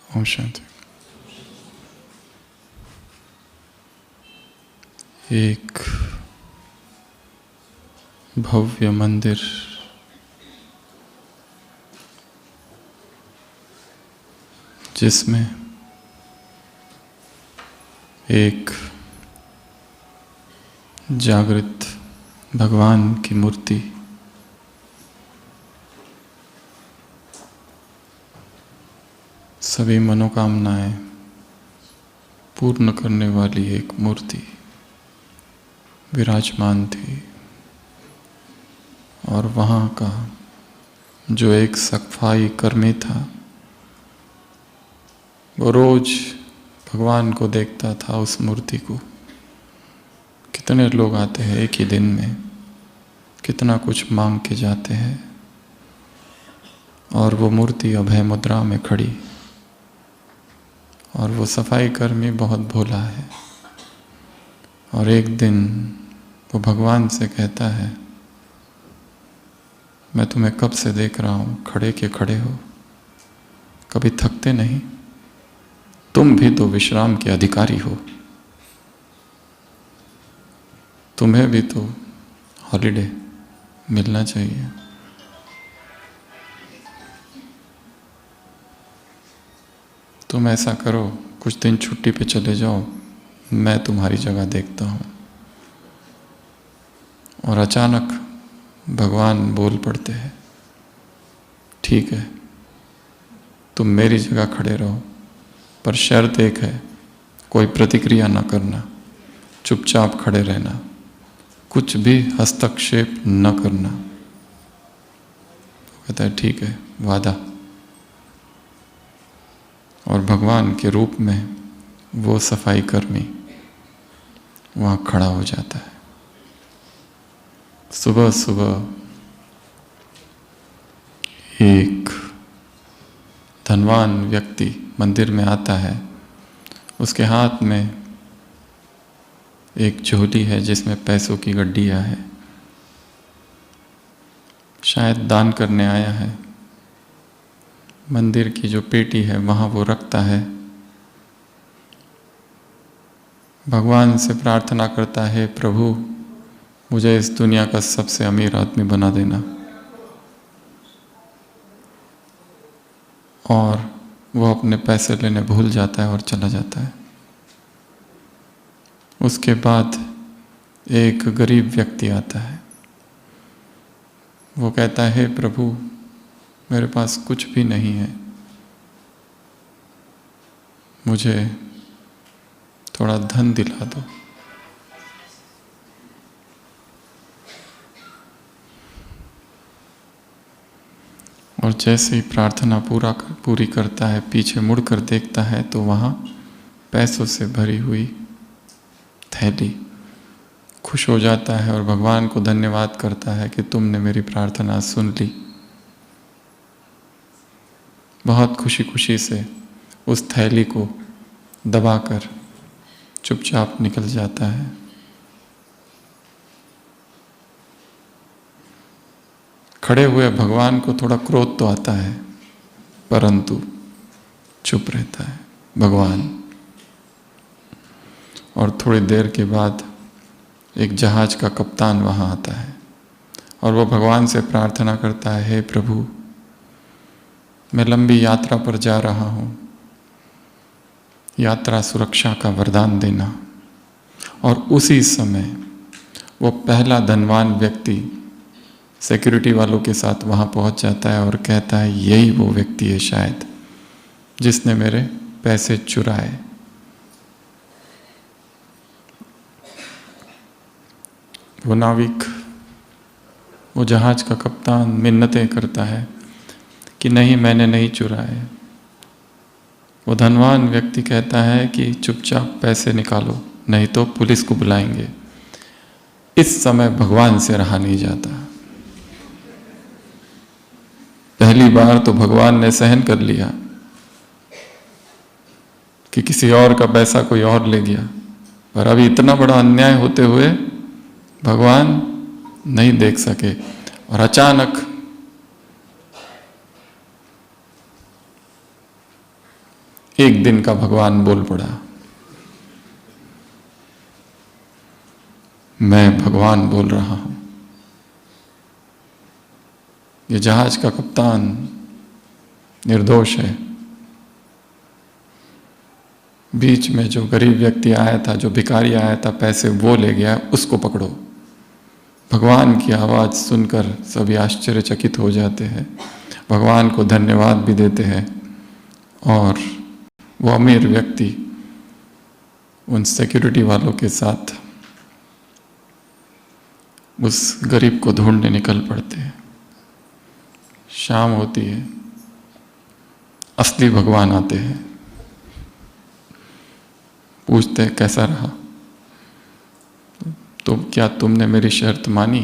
ओम शांति। एक भव्य मंदिर जिसमें एक जागृत भगवान की मूर्ति सभी मनोकामनाएं पूर्ण करने वाली एक मूर्ति विराजमान थी। और वहाँ का जो एक सफाई कर्मी था वो रोज भगवान को देखता था, उस मूर्ति को। कितने लोग आते हैं एक ही दिन में, कितना कुछ मांग के जाते हैं, और वो मूर्ति अभय मुद्रा में खड़ी। और वो सफाई कर्मी बहुत भोला है। और एक दिन वो भगवान से कहता है, मैं तुम्हें कब से देख रहा हूँ, खड़े के खड़े हो, कभी थकते नहीं, तुम भी तो विश्राम के अधिकारी हो, तुम्हें भी तो हॉलिडे मिलना चाहिए। तुम ऐसा करो, कुछ दिन छुट्टी पे चले जाओ, मैं तुम्हारी जगह देखता हूँ। और अचानक भगवान बोल पड़ते हैं, ठीक है, तुम मेरी जगह खड़े रहो, पर शर्त एक है, कोई प्रतिक्रिया न करना, चुपचाप खड़े रहना, कुछ भी हस्तक्षेप न करना। तो कहता है ठीक है, वादा। और भगवान के रूप में वो सफाई कर्मी वहाँ खड़ा हो जाता है। सुबह सुबह एक धनवान व्यक्ति मंदिर में आता है। उसके हाथ में एक झोली है जिसमें पैसों की गड्डियाँ है। शायद दान करने आया है। मंदिर की जो पेटी है वहाँ वो रखता है। भगवान से प्रार्थना करता है, प्रभु मुझे इस दुनिया का सबसे अमीर आदमी बना देना। और वो अपने पैसे लेने भूल जाता है और चला जाता है। उसके बाद एक गरीब व्यक्ति आता है। वो कहता है, प्रभु मेरे पास कुछ भी नहीं है, मुझे थोड़ा धन दिला दो। और जैसे ही प्रार्थना पूरी करता है, पीछे मुड़कर देखता है तो वहाँ पैसों से भरी हुई थैली। खुश हो जाता है और भगवान को धन्यवाद करता है कि तुमने मेरी प्रार्थना सुन ली। बहुत खुशी खुशी से उस थैली को दबाकर चुपचाप निकल जाता है। खड़े हुए भगवान को थोड़ा क्रोध तो आता है, परंतु चुप रहता है भगवान। और थोड़ी देर के बाद एक जहाज का कप्तान वहाँ आता है और वो भगवान से प्रार्थना करता है, हे प्रभु मैं लंबी यात्रा पर जा रहा हूँ, यात्रा सुरक्षा का वरदान देना। और उसी समय वो पहला धनवान व्यक्ति सिक्योरिटी वालों के साथ वहाँ पहुँच जाता है और कहता है, यही वो व्यक्ति है शायद जिसने मेरे पैसे चुराए। वो नाविक, वो जहाज का कप्तान मिन्नतें करता है कि नहीं, मैंने नहीं चुराए। वो धनवान व्यक्ति कहता है कि चुपचाप पैसे निकालो, नहीं तो पुलिस को बुलाएंगे। इस समय भगवान से रहा नहीं जाता। पहली बार तो भगवान ने सहन कर लिया कि किसी और का पैसा कोई और ले गया, पर अभी इतना बड़ा अन्याय होते हुए भगवान नहीं देख सके। और अचानक एक दिन का भगवान बोल पड़ा, मैं भगवान बोल रहा हूं। ये जहाज का कप्तान निर्दोष है। बीच में जो गरीब व्यक्ति आया था, जो भिखारी आया था, पैसे वो ले गया, उसको पकड़ो। भगवान की आवाज़ सुनकर सभी आश्चर्यचकित हो जाते हैं, भगवान को धन्यवाद भी देते हैं। और वो अमीर व्यक्ति उन सिक्योरिटी वालों के साथ उस गरीब को ढूंढने निकल पड़ते हैं। शाम होती है, असली भगवान आते हैं, पूछते हैं कैसा रहा, तो क्या तुमने मेरी शर्त मानी?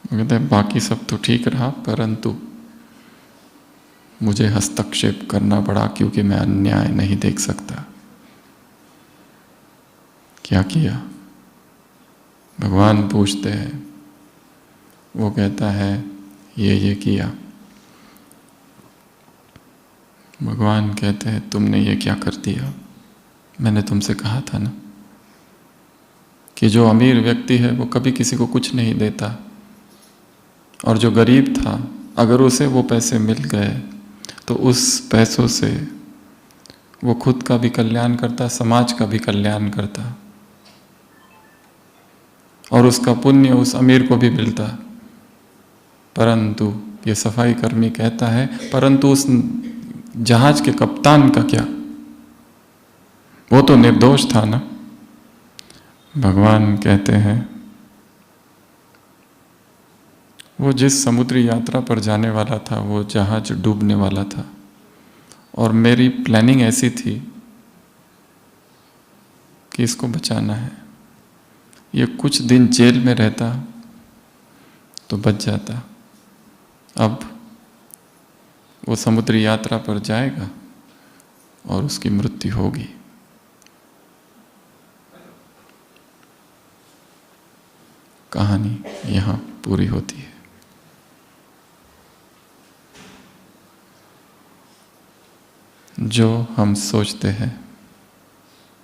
कहते हैं बाकी सब तो ठीक रहा, परंतु मुझे हस्तक्षेप करना पड़ा क्योंकि मैं अन्याय नहीं देख सकता। क्या किया? भगवान पूछते हैं, वो कहता है ये किया। भगवान कहते हैं तुमने ये क्या कर दिया? मैंने तुमसे कहा था ना कि जो अमीर व्यक्ति है वो कभी किसी को कुछ नहीं देता, और जो गरीब था अगर उसे वो पैसे मिल गए तो उस पैसों से वो खुद का भी कल्याण करता, समाज का भी कल्याण करता, और उसका पुण्य उस अमीर को भी मिलता। परंतु ये सफाई कर्मी कहता है, परंतु उस जहाज के कप्तान का क्या? वो तो निर्दोष था ना। भगवान कहते हैं वो जिस समुद्री यात्रा पर जाने वाला था वो जहाज डूबने वाला था, और मेरी प्लानिंग ऐसी थी कि इसको बचाना है। ये कुछ दिन जेल में रहता तो बच जाता, अब वो समुद्री यात्रा पर जाएगा और उसकी मृत्यु होगी। कहानी यहाँ पूरी होती है। जो हम सोचते हैं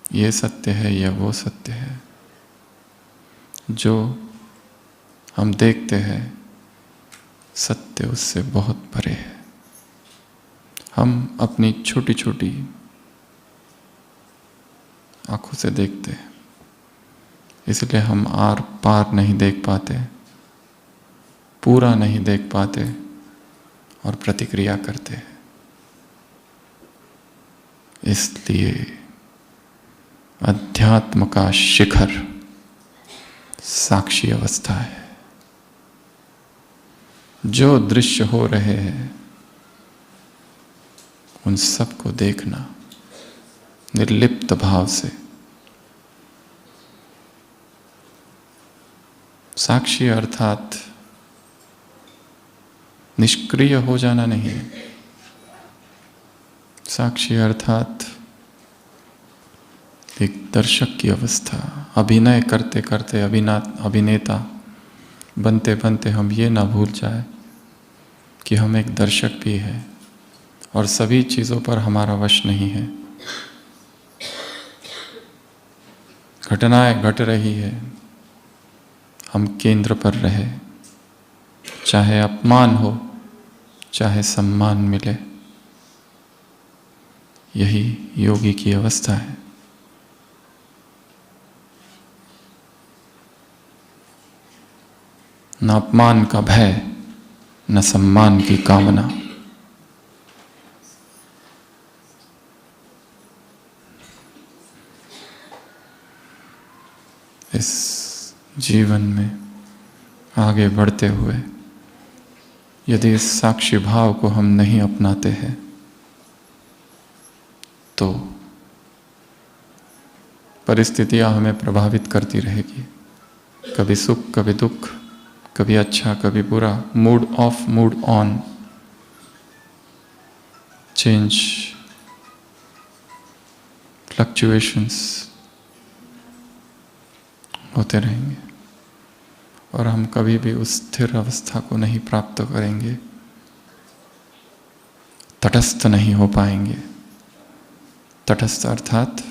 ये सत्य है या वो सत्य है, जो हम देखते हैं सत्य उससे बहुत परे है। हम अपनी छोटी छोटी आंखों से देखते हैं, इसलिए हम आर पार नहीं देख पाते, पूरा नहीं देख पाते और प्रतिक्रिया करते हैं। इसलिए अध्यात्म का शिखर साक्षी अवस्था है। जो दृश्य हो रहे हैं उन सबको देखना निर्लिप्त भाव से। साक्षी अर्थात निष्क्रिय हो जाना नहीं है। साक्षी अर्थात एक दर्शक की अवस्था। अभिनय करते करते अभिनेता बनते बनते हम ये ना भूल जाए कि हम एक दर्शक भी है और सभी चीज़ों पर हमारा वश नहीं है। घटनाएं घट रही है, हम केंद्र पर रहे, चाहे अपमान हो चाहे सम्मान मिले। यही योगी की अवस्था है। न अपमान का भय, न सम्मान की कामना। इस जीवन में आगे बढ़ते हुए यदि इस साक्षी भाव को हम नहीं अपनाते हैं तो परिस्थितियां हमें प्रभावित करती रहेगी। कभी सुख, कभी दुख, कभी अच्छा, कभी बुरा। Mood off, mood on, change, fluctuations होते रहेंगे और हम कभी भी उस स्थिर अवस्था को नहीं प्राप्त करेंगे, तटस्थ नहीं हो पाएंगे। तटस्थ अर्थात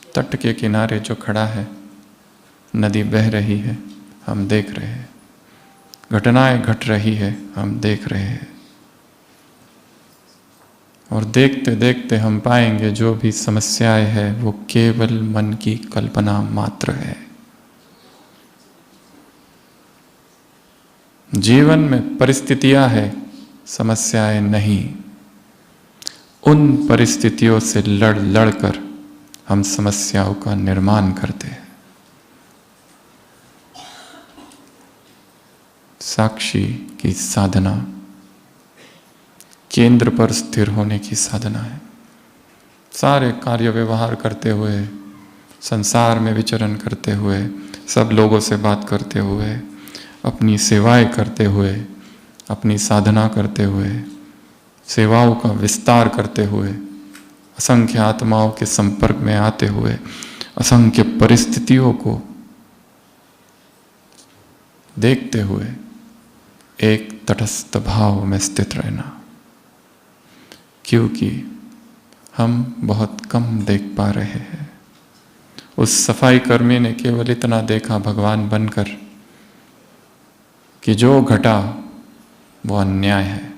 तट के किनारे जो खड़ा है, नदी बह रही है, हम देख रहे हैं, घटनाएं घट रही है, हम देख रहे हैं, और देखते देखते हम पाएंगे जो भी समस्याएं है वो केवल मन की कल्पना मात्र है। जीवन में परिस्थितियां है, समस्याएं नहीं। उन परिस्थितियों से लड़ लड़ कर हम समस्याओं का निर्माण करते हैं। साक्षी की साधना केंद्र पर स्थिर होने की साधना है। सारे कार्य व्यवहार करते हुए, संसार में विचरण करते हुए, सब लोगों से बात करते हुए, अपनी सेवाएं करते हुए, अपनी साधना करते हुए, सेवाओं का विस्तार करते हुए, असंख्य आत्माओं के संपर्क में आते हुए, असंख्य परिस्थितियों को देखते हुए एक तटस्थ भाव में स्थित रहना। क्योंकि हम बहुत कम देख पा रहे हैं। उस सफाई कर्मी ने केवल इतना देखा भगवान बनकर कि जो घटा वो अन्याय है,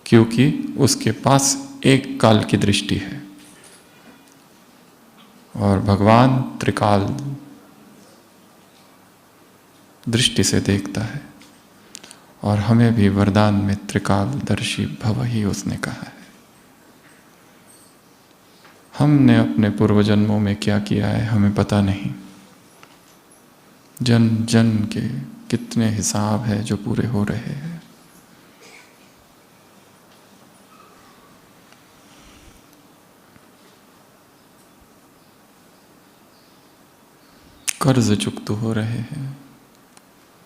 क्योंकि उसके पास एक काल की दृष्टि है और भगवान त्रिकाल दृष्टि से देखता है। और हमें भी वरदान में त्रिकालदर्शी भव ही उसने कहा है। हमने अपने पूर्व जन्मों में क्या किया है हमें पता नहीं। जन जन के कितने हिसाब है जो पूरे हो रहे हैं। कर्ज चुकता हो रहे हैं,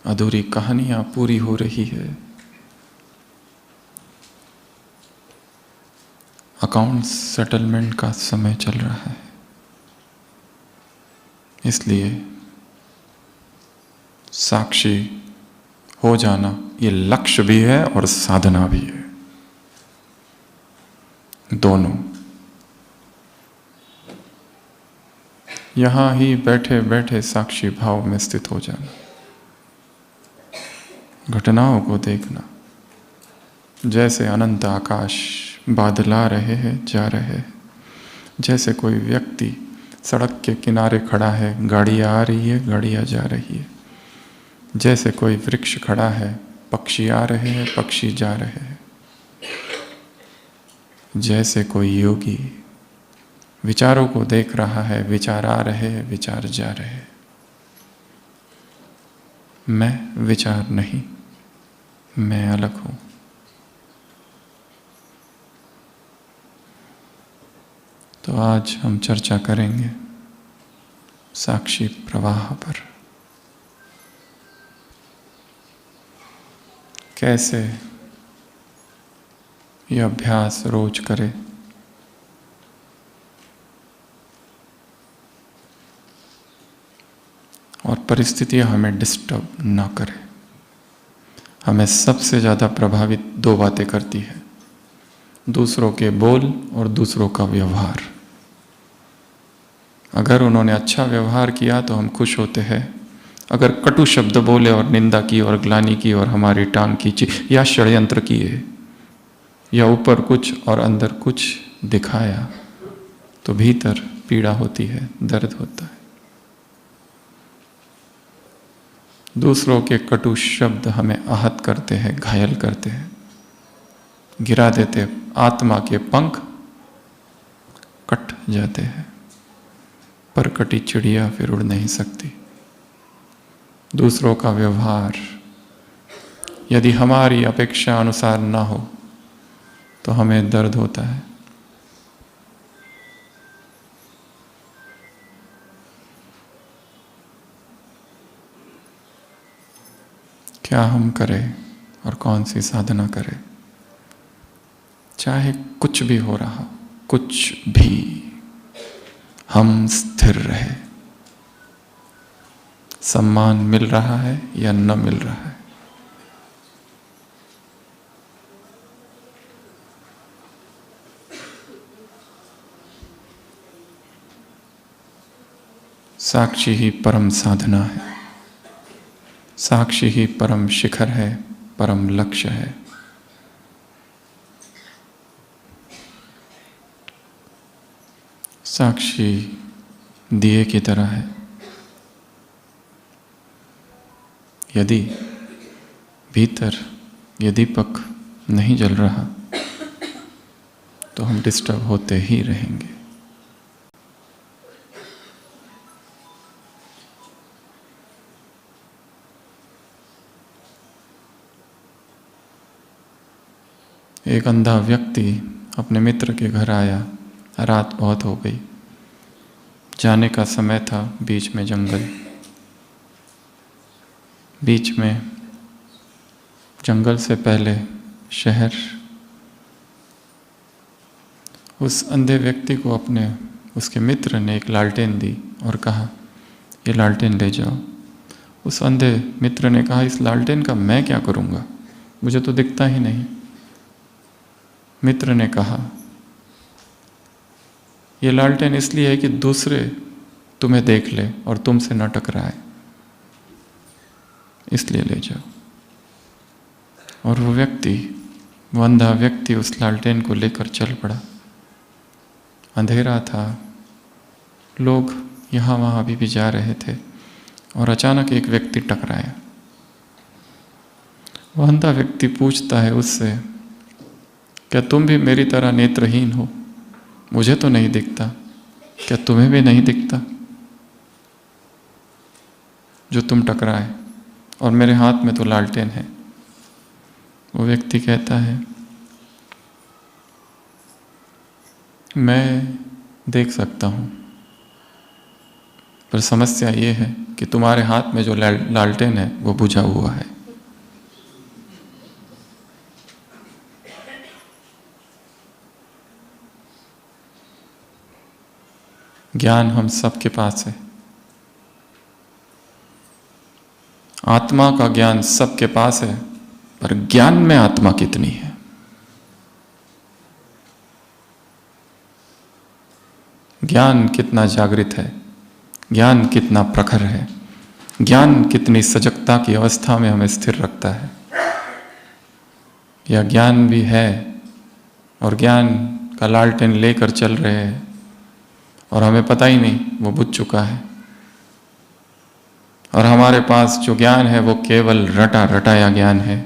अधूरी कहानियां पूरी हो रही है, अकाउंट सेटलमेंट का समय चल रहा है। इसलिए साक्षी हो जाना ये लक्ष्य भी है और साधना भी है, दोनों। यहां ही बैठे बैठे साक्षी भाव में स्थित हो जाना, घटनाओं को देखना, जैसे अनंत आकाश बादल आ रहे हैं जा रहे हैं, जैसे कोई व्यक्ति सड़क के किनारे खड़ा है, गाड़ियां आ रही है गाड़ियां जा रही है, जैसे कोई वृक्ष खड़ा है, पक्षी आ रहे हैं पक्षी जा रहे हैं, जैसे कोई योगी विचारों को देख रहा है, विचार आ रहे हैं विचार जा रहे हैं। मैं विचार नहीं, मैं अलग हूं। तो आज हम चर्चा करेंगे साक्षी प्रवाह पर। कैसे यह अभ्यास रोज करें, और परिस्थितियां हमें डिस्टर्ब ना करें। हमें सबसे ज़्यादा प्रभावित दो बातें करती है, दूसरों के बोल और दूसरों का व्यवहार। अगर उन्होंने अच्छा व्यवहार किया तो हम खुश होते हैं, अगर कटु शब्द बोले और निंदा की और ग्लानि की और हमारी टांग खींची या षड्यंत्र किए या ऊपर कुछ और अंदर कुछ दिखाया तो भीतर पीड़ा होती है, दर्द होता है। दूसरों के कटु शब्द हमें आहत करते हैं, घायल करते हैं, गिरा देते, आत्मा के पंख कट जाते हैं। पर कटी चिड़िया फिर उड़ नहीं सकती। दूसरों का व्यवहार यदि हमारी अपेक्षा अनुसार ना हो तो हमें दर्द होता है। क्या हम करें और कौन सी साधना करें? चाहे कुछ भी हो रहा, कुछ भी, हम स्थिर रहे। सम्मान मिल रहा है या न मिल रहा है, साक्षी ही परम साधना है, साक्षी ही परम शिखर है, परम लक्ष्य है। साक्षी दिए की तरह है। यदि भीतर ये दीपक नहीं जल रहा तो हम डिस्टर्ब होते ही रहेंगे। एक अंधा व्यक्ति अपने मित्र के घर आया। रात बहुत हो गई, जाने का समय था। बीच में जंगल, बीच में जंगल से पहले शहर। उस अंधे व्यक्ति को उसके मित्र ने एक लालटेन दी और कहा, ये लालटेन ले जाओ। उस अंधे मित्र ने कहा, इस लालटेन का मैं क्या करूँगा, मुझे तो दिखता ही नहीं। मित्र ने कहा, ये लालटेन इसलिए है कि दूसरे तुम्हें देख ले और तुमसे न टकराए, इसलिए ले जाओ। और वो अंधा व्यक्ति उस लालटेन को लेकर चल पड़ा। अंधेरा था, लोग यहाँ वहाँ अभी भी जा रहे थे और अचानक एक व्यक्ति टकराया। वह अंधा व्यक्ति पूछता है उससे, क्या तुम भी मेरी तरह नेत्रहीन हो? मुझे तो नहीं दिखता, क्या तुम्हें भी नहीं दिखता जो तुम टकराए? और मेरे हाथ में तो लालटेन है। वो व्यक्ति कहता है, मैं देख सकता हूँ, पर समस्या ये है कि तुम्हारे हाथ में जो लालटेन है वो बुझा हुआ है। ज्ञान हम सबके पास है, आत्मा का ज्ञान सबके पास है, पर ज्ञान में आत्मा कितनी है? ज्ञान कितना जागृत है, ज्ञान कितना प्रखर है, ज्ञान कितनी सजगता की अवस्था में हमें स्थिर रखता है। यह ज्ञान भी है और ज्ञान का लालटेन लेकर चल रहे हैं और हमें पता ही नहीं वो बुझ चुका है। और हमारे पास जो ज्ञान है वो केवल रटाया ज्ञान है।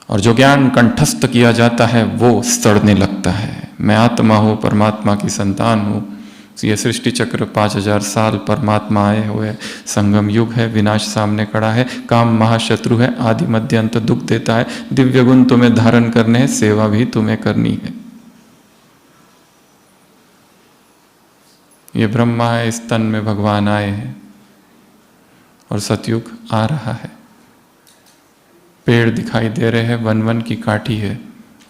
और जो ज्ञान कंठस्थ किया जाता है वो सड़ने लगता है। मैं आत्मा हूँ, परमात्मा की संतान हूँ। ये सृष्टि चक्र 5000 साल परमात्मा आए हुए, संगम युग है, विनाश सामने खड़ा है, काम महाशत्रु है, आदि मध्य अंत दुख देता है, दिव्य गुण तुम्हें धारण करने हैं, सेवा भी तुम्हें करनी है। ये ब्रह्मा है, इस तन में भगवान आए हैं और सतयुग आ रहा है। पेड़ दिखाई दे रहे हैं, वन वन की काठी है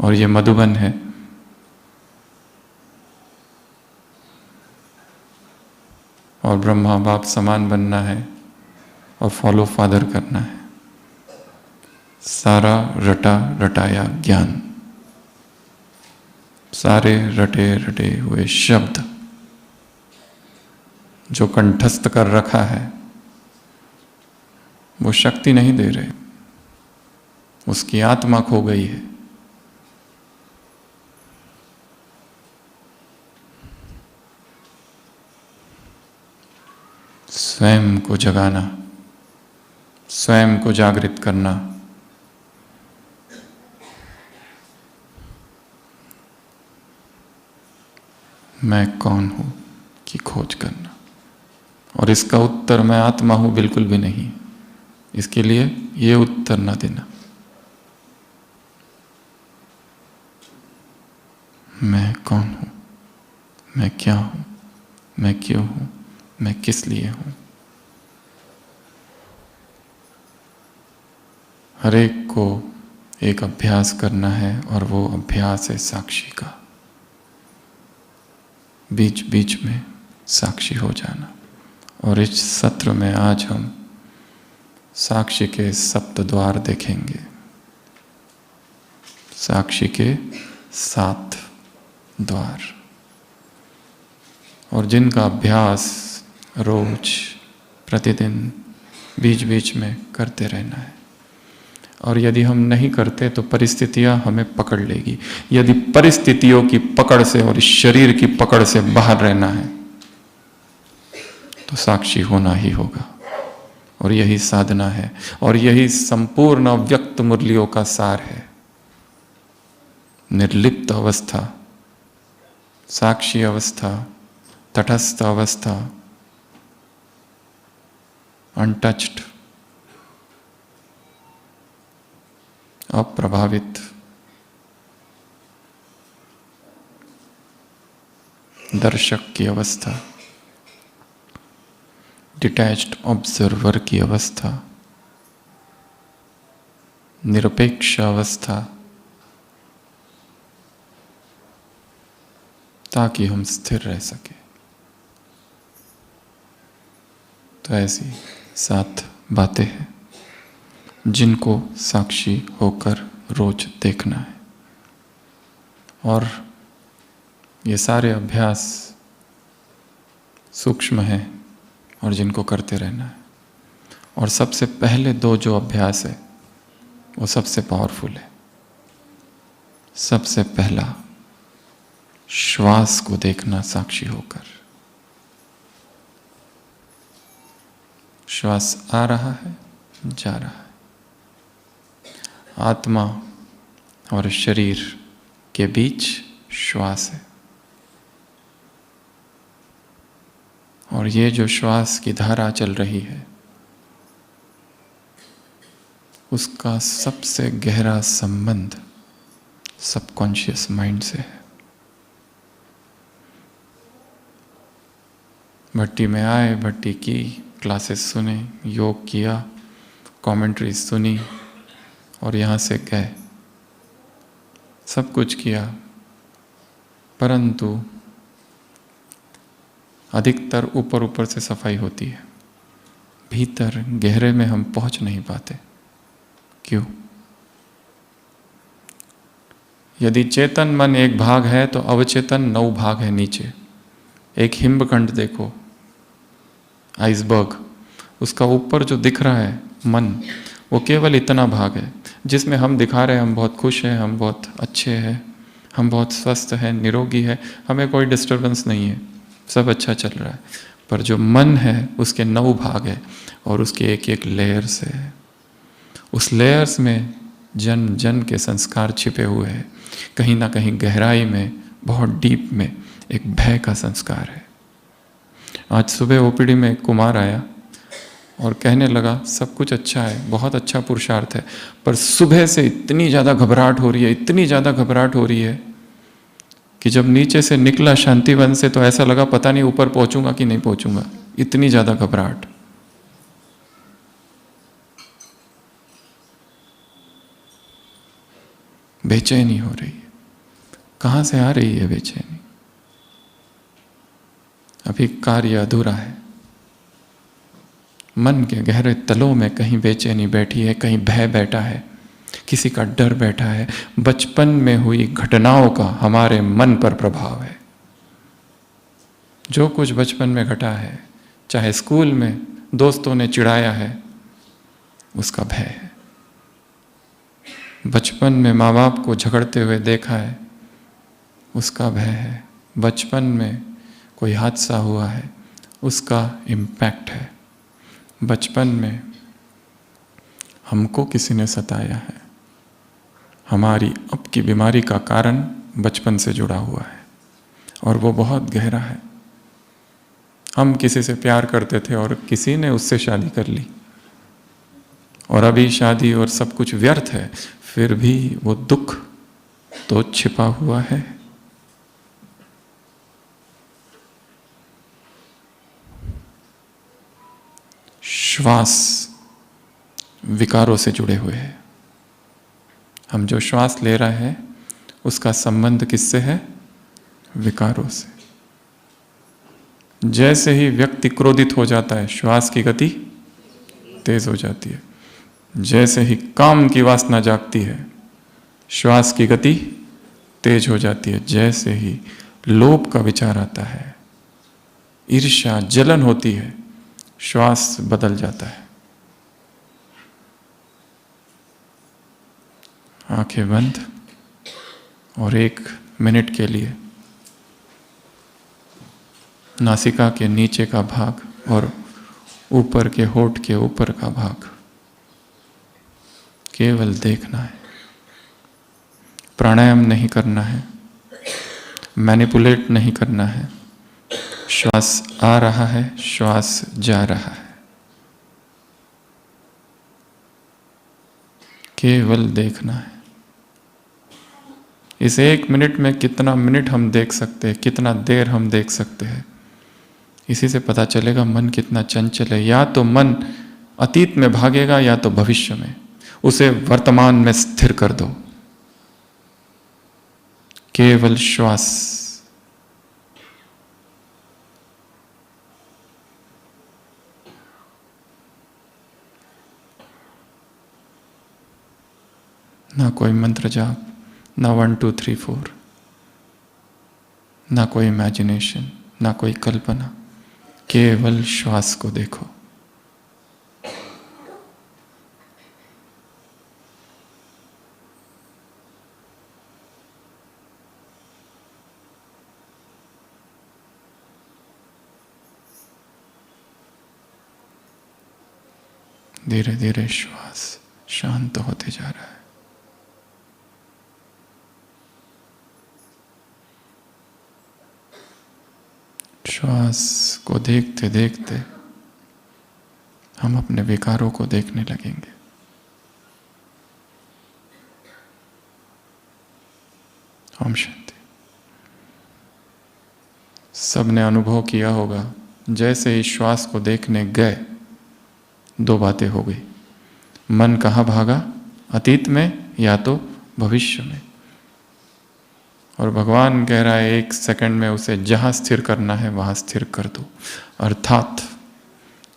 और ये मधुबन है। और ब्रह्मा बाप समान बनना है और फॉलो फादर करना है। सारा रटाया ज्ञान, सारे रटे हुए शब्द जो कंठस्थ कर रखा है वो शक्ति नहीं दे रहे, उसकी आत्मा खो गई है। स्वयं को जगाना, स्वयं को जागृत करना, मैं कौन हूं की खोज करना। और इसका उत्तर मैं आत्मा हूं बिल्कुल भी नहीं। इसके लिए ये उत्तर ना देना, मैं कौन हूं, मैं क्या हूं, मैं क्यों हूं, मैं किस लिए हूं। हर एक को एक अभ्यास करना है और वो अभ्यास है साक्षी का। बीच बीच में साक्षी हो जाना। और इस सत्र में आज हम साक्षी के सप्त द्वार देखेंगे, साक्षी के 7 द्वार। और जिनका अभ्यास रोज प्रतिदिन बीच बीच में करते रहना है। और यदि हम नहीं करते तो परिस्थितियां हमें पकड़ लेगी। यदि परिस्थितियों की पकड़ से और शरीर की पकड़ से बाहर रहना है तो साक्षी होना ही होगा। और यही साधना है और यही संपूर्ण अव्यक्त मुरलियों का सार है। निर्लिप्त अवस्था, साक्षी अवस्था, तटस्थ अवस्था, अनटच्ड, अप्रभावित, दर्शक की अवस्था, डिटैच्ड ऑब्जर्वर की अवस्था, निरपेक्ष अवस्था, ताकि हम स्थिर रह सके। तो ऐसी 7 बातें हैं जिनको साक्षी होकर रोज देखना है। और ये सारे अभ्यास सूक्ष्म हैं और जिनको करते रहना है। और सबसे पहले 2 जो अभ्यास है वो सबसे पावरफुल है। सबसे पहला श्वास को देखना साक्षी होकर। श्वास आ रहा है, जा रहा है। आत्मा और शरीर के बीच श्वास है। और ये जो श्वास की धारा चल रही है उसका सबसे गहरा संबंध सबकॉन्शियस माइंड से है। भट्टी में आए, भट्टी की क्लासेस सुने, योग किया, कमेंट्रीज सुनी और यहाँ से गए, सब कुछ किया, परंतु अधिकतर ऊपर ऊपर से सफाई होती है, भीतर गहरे में हम पहुंच नहीं पाते। क्यों? यदि चेतन मन एक भाग है तो अवचेतन 9 भाग है नीचे। एक हिमखंड देखो, आइसबर्ग, उसका ऊपर जो दिख रहा है मन, वो केवल इतना भाग है जिसमें हम दिखा रहे हैं हम बहुत खुश हैं, हम बहुत अच्छे हैं, हम बहुत स्वस्थ हैं, निरोगी है, हमें कोई डिस्टर्बेंस नहीं है, सब अच्छा चल रहा है। पर जो मन है उसके 9 भाग है और उसके एक एक लेयर्स है। उस लेयर्स में जन्म जन्म के संस्कार छिपे हुए हैं। कहीं ना कहीं गहराई में, बहुत डीप में एक भय का संस्कार है। आज सुबह ओपीडी में एक कुमार आया और कहने लगा सब कुछ अच्छा है, बहुत अच्छा पुरुषार्थ है, पर सुबह से इतनी ज़्यादा घबराहट हो रही है, इतनी ज़्यादा घबराहट हो रही है कि जब नीचे से निकला शांतिवन से तो ऐसा लगा पता नहीं ऊपर पहुंचूंगा कि नहीं पहुंचूंगा, इतनी ज़्यादा घबराहट। बेचैनी हो रही है। कहाँ से आ रही है बेचैनी? अभी कार्य अधूरा है। मन के गहरे तलों में कहीं बेचैनी बैठी है, कहीं भय बैठा है, किसी का डर बैठा है। बचपन में हुई घटनाओं का हमारे मन पर प्रभाव है। जो कुछ बचपन में घटा है, चाहे स्कूल में दोस्तों ने चिढ़ाया है, उसका भय है। बचपन में माँ बाप को झगड़ते हुए देखा है, उसका भय है। बचपन में कोई हादसा हुआ है, उसका इम्पैक्ट है। बचपन में हमको किसी ने सताया है, हमारी अब की बीमारी का कारण बचपन से जुड़ा हुआ है और वो बहुत गहरा है। हम किसी से प्यार करते थे और किसी ने उससे शादी कर ली और अभी शादी और सब कुछ व्यर्थ है, फिर भी वो दुख तो छिपा हुआ है। श्वास विकारों से जुड़े हुए हैं। हम जो श्वास ले रहे हैं उसका संबंध किससे है? विकारों से। जैसे ही व्यक्ति क्रोधित हो जाता है, श्वास की गति तेज हो जाती है। जैसे ही काम की वासना जागती है, श्वास की गति तेज हो जाती है। जैसे ही लोभ का विचार आता है, ईर्ष्या, जलन होती है, श्वास बदल जाता है। आंखें बंद और 1 मिनट के लिए नासिका के नीचे का भाग और ऊपर के होठ के ऊपर का भाग केवल देखना है। प्राणायाम नहीं करना है, मैनिपुलेट नहीं करना है। श्वास आ रहा है, श्वास जा रहा है, केवल देखना है। इस 1 मिनट में कितना मिनट हम देख सकते हैं, कितना देर हम देख सकते हैं, इसी से पता चलेगा मन कितना चंचल है। या तो मन अतीत में भागेगा या तो भविष्य में। उसे वर्तमान में स्थिर कर दो, केवल श्वास। ना कोई मंत्र जाप, ना 1 2 3 4, ना कोई इमेजिनेशन, ना कोई कल्पना, केवल श्वास को देखो। धीरे धीरे श्वास शांत होते जा रहा है। श्वास को देखते देखते हम अपने विकारों को देखने लगेंगे। ओम शांति। सबने अनुभव किया होगा, जैसे ही श्वास को देखने गए 2 बातें हो गई। मन कहाँ भागा, अतीत में या तो भविष्य में। और भगवान कह रहा है 1 सेकंड में उसे जहाँ स्थिर करना है वहाँ स्थिर कर दो। अर्थात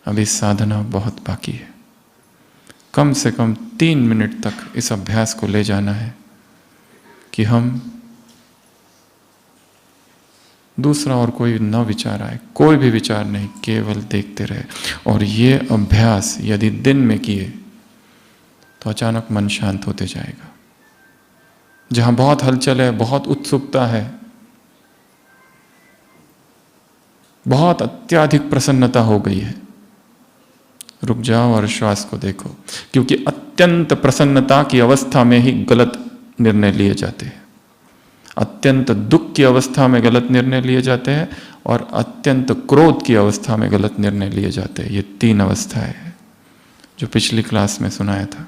अभी साधना बहुत बाकी है। कम से कम 3 मिनट तक इस अभ्यास को ले जाना है कि हम दूसरा और कोई न विचार आए, कोई भी विचार नहीं, केवल देखते रहे। और ये अभ्यास यदि दिन में किए तो अचानक मन शांत होते जाएगा। जहां बहुत हलचल है, बहुत उत्सुकता है, बहुत अत्यधिक प्रसन्नता हो गई है, रुक जाओ और श्वास को देखो। क्योंकि अत्यंत प्रसन्नता की अवस्था में ही गलत निर्णय लिए जाते हैं, अत्यंत दुख की अवस्था में गलत निर्णय लिए जाते हैं, और अत्यंत क्रोध की अवस्था में गलत निर्णय लिए जाते हैं। ये 3 अवस्थाएं हैं जो पिछली क्लास में सुनाया था।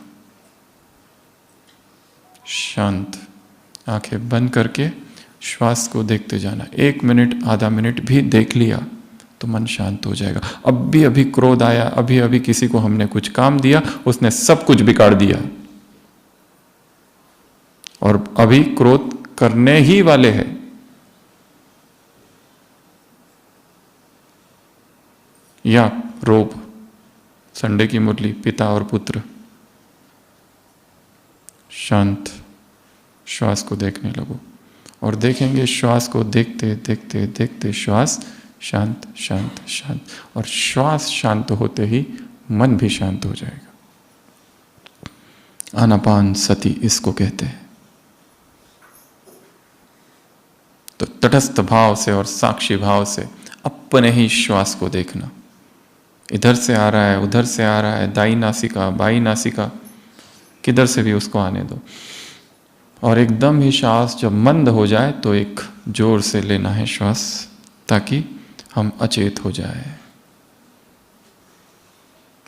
शांत, आंखें बंद करके श्वास को देखते जाना। 1 मिनट, आधा मिनट भी देख लिया तो मन शांत हो जाएगा। अभी क्रोध आया, अभी किसी को हमने कुछ काम दिया, उसने सब कुछ बिगाड़ दिया, और अभी क्रोध करने ही वाले हैं। या रोब, संडे की मुरली, पिता और पुत्र। शांत, श्वास को देखने लगो और देखेंगे श्वास को देखते देखते देखते श्वास शांत शांत शांत, और श्वास शांत होते ही मन भी शांत हो जाएगा। आनापान सति इसको कहते हैं। तो तटस्थ भाव से और साक्षी भाव से अपने ही श्वास को देखना। इधर से आ रहा है, उधर से आ रहा है, दाई नासिका, बाई नासिका, किधर से भी उसको आने दो। और एकदम ही श्वास जब मंद हो जाए तो एक जोर से लेना है श्वास, ताकि हम अचेत हो जाए।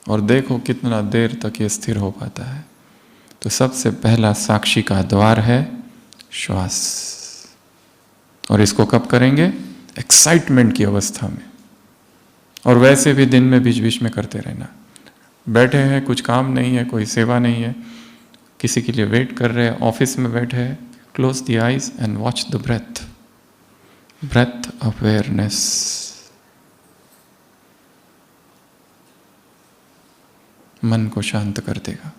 और देखो कितना देर तक ये स्थिर हो पाता है। तो सबसे पहला साक्षी का द्वार है श्वास। और इसको कब करेंगे? एक्साइटमेंट की अवस्था में। और वैसे भी दिन में बीच बीच में करते रहना। बैठे हैं, कुछ काम नहीं है, कोई सेवा नहीं है, किसी के लिए वेट कर रहे हैं, ऑफिस में बैठे हैं, close the eyes and watch the breath, breath awareness. मन को शांत कर देगा।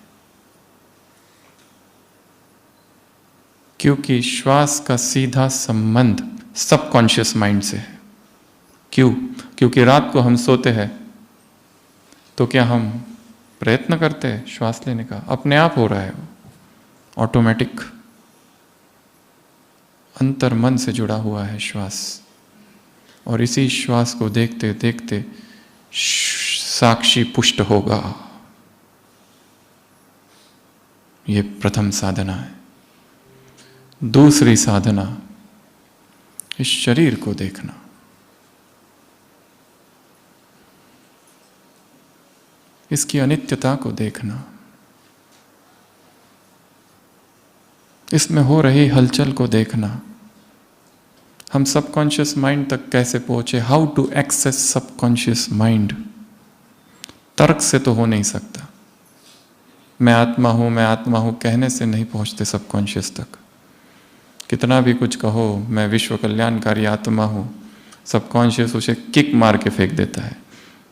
क्योंकि श्वास का सीधा संबंध सबकॉन्शियस माइंड से है। क्यों? क्योंकि रात को हम सोते हैं तो क्या हम प्रयत्न करते हैं श्वास लेने का? अपने आप हो रहा है, वो ऑटोमेटिक अंतर मन से जुड़ा हुआ है श्वास। और इसी श्वास को देखते देखते साक्षी पुष्ट होगा। ये प्रथम साधना है। दूसरी साधना, इस शरीर को देखना। इसकी अनित्यता को देखना, इसमें हो रही हलचल को देखना। हम सबकॉन्शियस माइंड तक कैसे पहुंचे? How to access subconscious mind? तर्क से तो हो नहीं सकता। मैं आत्मा हूं कहने से नहीं पहुंचते सबकॉन्शियस तक। कितना भी कुछ कहो, मैं विश्व कल्याणकारी आत्मा हूं, सबकॉन्शियस उसे किक मार के फेंक देता है।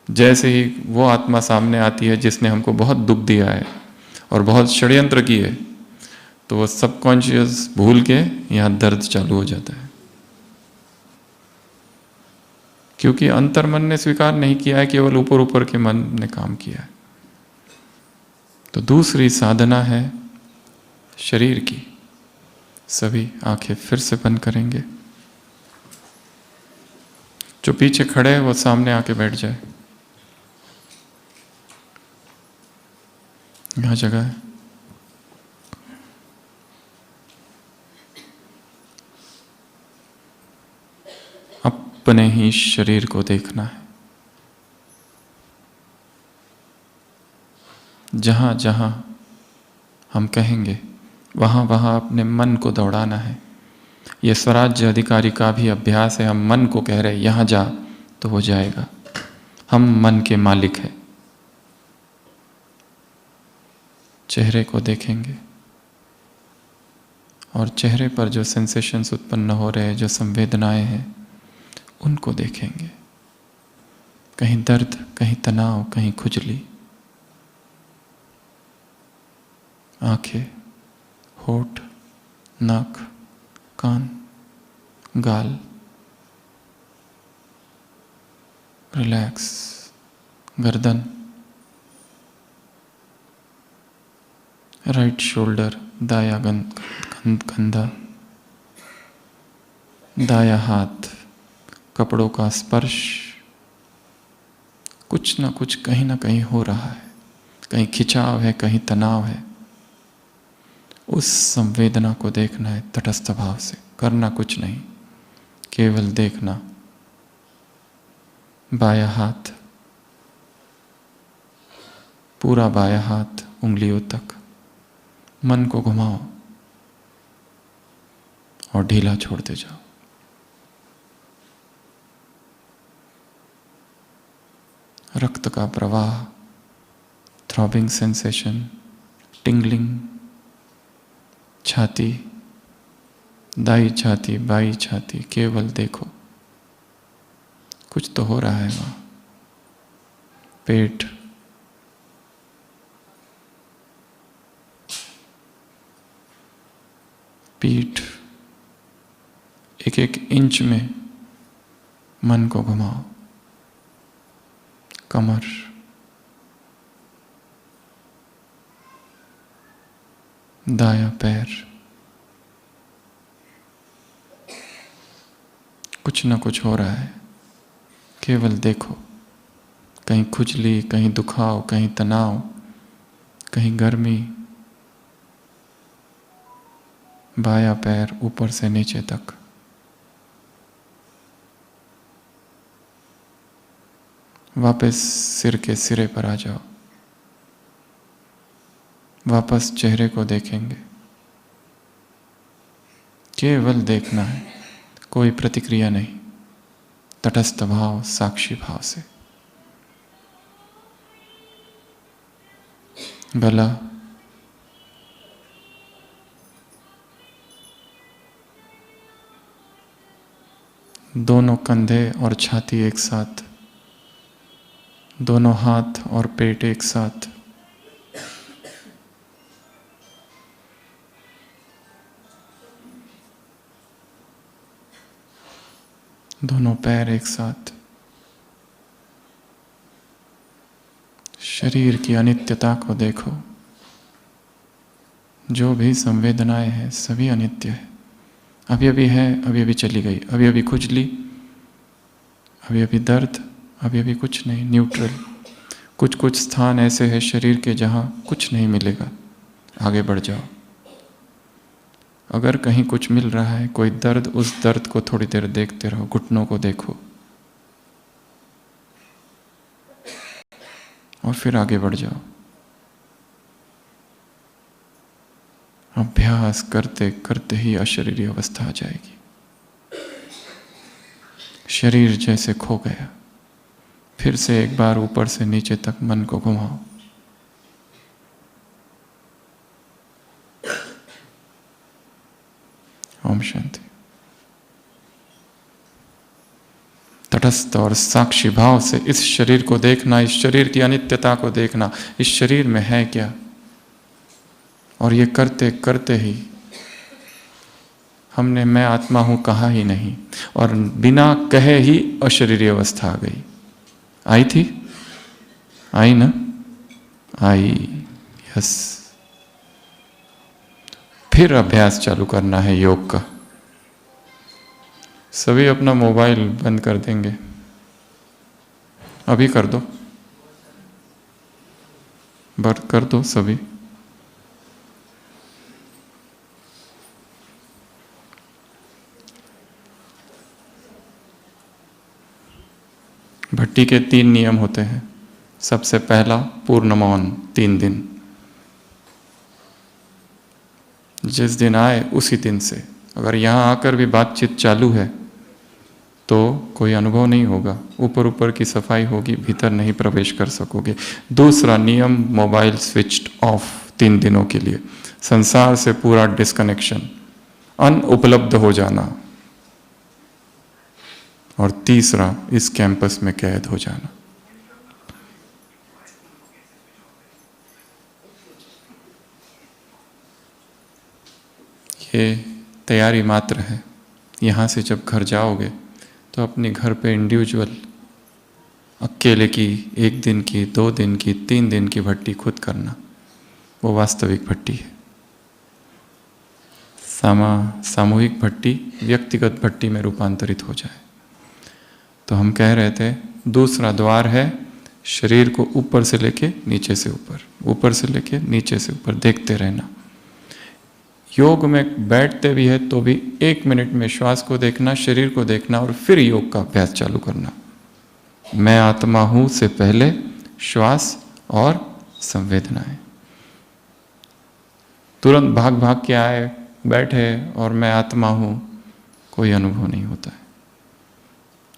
जैसे ही वो आत्मा सामने आती है जिसने हमको बहुत दुख दिया है और बहुत षड्यंत्र किए, तो वो सबकॉन्शियस भूल के यहां दर्द चालू हो जाता है। क्योंकि अंतर्मन ने स्वीकार नहीं किया है, केवल ऊपर ऊपर के मन ने काम किया है। तो दूसरी साधना है शरीर की। सभी आंखें फिर से बंद करेंगे। जो पीछे खड़े हैं वो सामने आके बैठ जाए, यहां जगह है। अपने ही शरीर को देखना है। जहां जहां हम कहेंगे वहां वहां अपने मन को दौड़ाना है। यह स्वराज्य अधिकारी का भी अभ्यास है। हम मन को कह रहे हैं यहां जा तो हो जाएगा। हम मन के मालिक हैं। चेहरे को देखेंगे और चेहरे पर जो सेंसेशंस उत्पन्न हो रहे हैं, जो संवेदनाएं हैं, उनको देखेंगे। कहीं दर्द, कहीं तनाव, कहीं खुजली। आंखें, होठ, नाक, कान, गाल, रिलैक्स, गर्दन, राइट शोल्डर, दाया कंधा, दाया हाथ, कपड़ों का स्पर्श। कुछ ना कुछ कहीं ना कहीं हो रहा है। कहीं खिंचाव है, कहीं तनाव है। उस संवेदना को देखना है तटस्थ भाव से, करना कुछ नहीं, केवल देखना। बाया हाथ, पूरा बाया हाथ उंगलियों तक, मन को घुमाओ और ढीला छोड़ते जाओ। रक्त का प्रवाह, थ्रॉबिंग सेंसेशन, टिंगलिंग, छाती, दाई छाती, बाई छाती, केवल देखो। कुछ तो हो रहा है वहां। पेट, पीठ, एक एक इंच में मन को घुमाओ। कमर, दाया पैर, कुछ ना कुछ हो रहा है, केवल देखो। कहीं खुजली, कहीं दुखाव, कहीं तनाव, कहीं गर्मी। बाया पैर ऊपर से नीचे तक। वापस सिर के सिरे पर आ जाओ। वापस चेहरे को देखेंगे। केवल देखना है, कोई प्रतिक्रिया नहीं, तटस्थ भाव, साक्षी भाव से। गला, दोनों कंधे और छाती एक साथ, दोनों हाथ और पेट एक साथ, दोनों पैर एक साथ। शरीर की अनित्यता को देखो। जो भी संवेदनाएं हैं सभी अनित्य है। अभी अभी है, अभी अभी चली गई, अभी अभी खुजली, अभी अभी दर्द, अभी अभी कुछ नहीं, न्यूट्रल। कुछ कुछ स्थान ऐसे हैं शरीर के जहाँ कुछ नहीं मिलेगा, आगे बढ़ जाओ। अगर कहीं कुछ मिल रहा है, कोई दर्द, उस दर्द को थोड़ी देर देखते रहो, घुटनों को देखो और फिर आगे बढ़ जाओ। अभ्यास करते करते ही अशरीरी अवस्था आ जाएगी। शरीर जैसे खो गया, फिर से एक बार ऊपर से नीचे तक मन को घुमाओ। ओम शांति। तटस्थ और साक्षी भाव से इस शरीर को देखना, इस शरीर की अनित्यता को देखना, इस शरीर में है क्या, और ये करते करते ही हमने मैं आत्मा हूं कहा ही नहीं, और बिना कहे ही अशरीरी अवस्था आ गई। आई थी? आई ना? आई। यस। फिर अभ्यास चालू करना है योग का। सभी अपना मोबाइल बंद कर देंगे, अभी कर दो, बंद कर दो सभी। भट्टी के 3 नियम होते हैं। सबसे पहला पूर्ण मौन 3 दिन। जिस दिन आए उसी दिन से। अगर यहाँ आकर भी बातचीत चालू है तो कोई अनुभव नहीं होगा, ऊपर ऊपर की सफाई होगी, भीतर नहीं प्रवेश कर सकोगे। दूसरा नियम, मोबाइल स्विच्ड ऑफ 3 दिनों के लिए। संसार से पूरा डिस्कनेक्शन, अनुपलब्ध हो जाना। और तीसरा, इस कैंपस में कैद हो जाना। ये तैयारी मात्र है। यहाँ से जब घर जाओगे तो अपने घर पे इंडिविजुअल अकेले की 1 दिन की, 2 दिन की, 3 दिन की भट्टी खुद करना, वो वास्तविक भट्टी है। सामूहिक भट्टी व्यक्तिगत भट्टी में रूपांतरित हो जाए। तो हम कह रहे थे दूसरा द्वार है शरीर को ऊपर से लेके नीचे से ऊपर, ऊपर से लेके नीचे से ऊपर देखते रहना। योग में बैठते भी है तो भी 1 मिनट में श्वास को देखना, शरीर को देखना, और फिर योग का अभ्यास चालू करना। मैं आत्मा हूं से पहले श्वास और संवेदनाएं। तुरंत भाग भाग के आए, बैठे और मैं आत्मा हूं, कोई अनुभव नहीं होता है।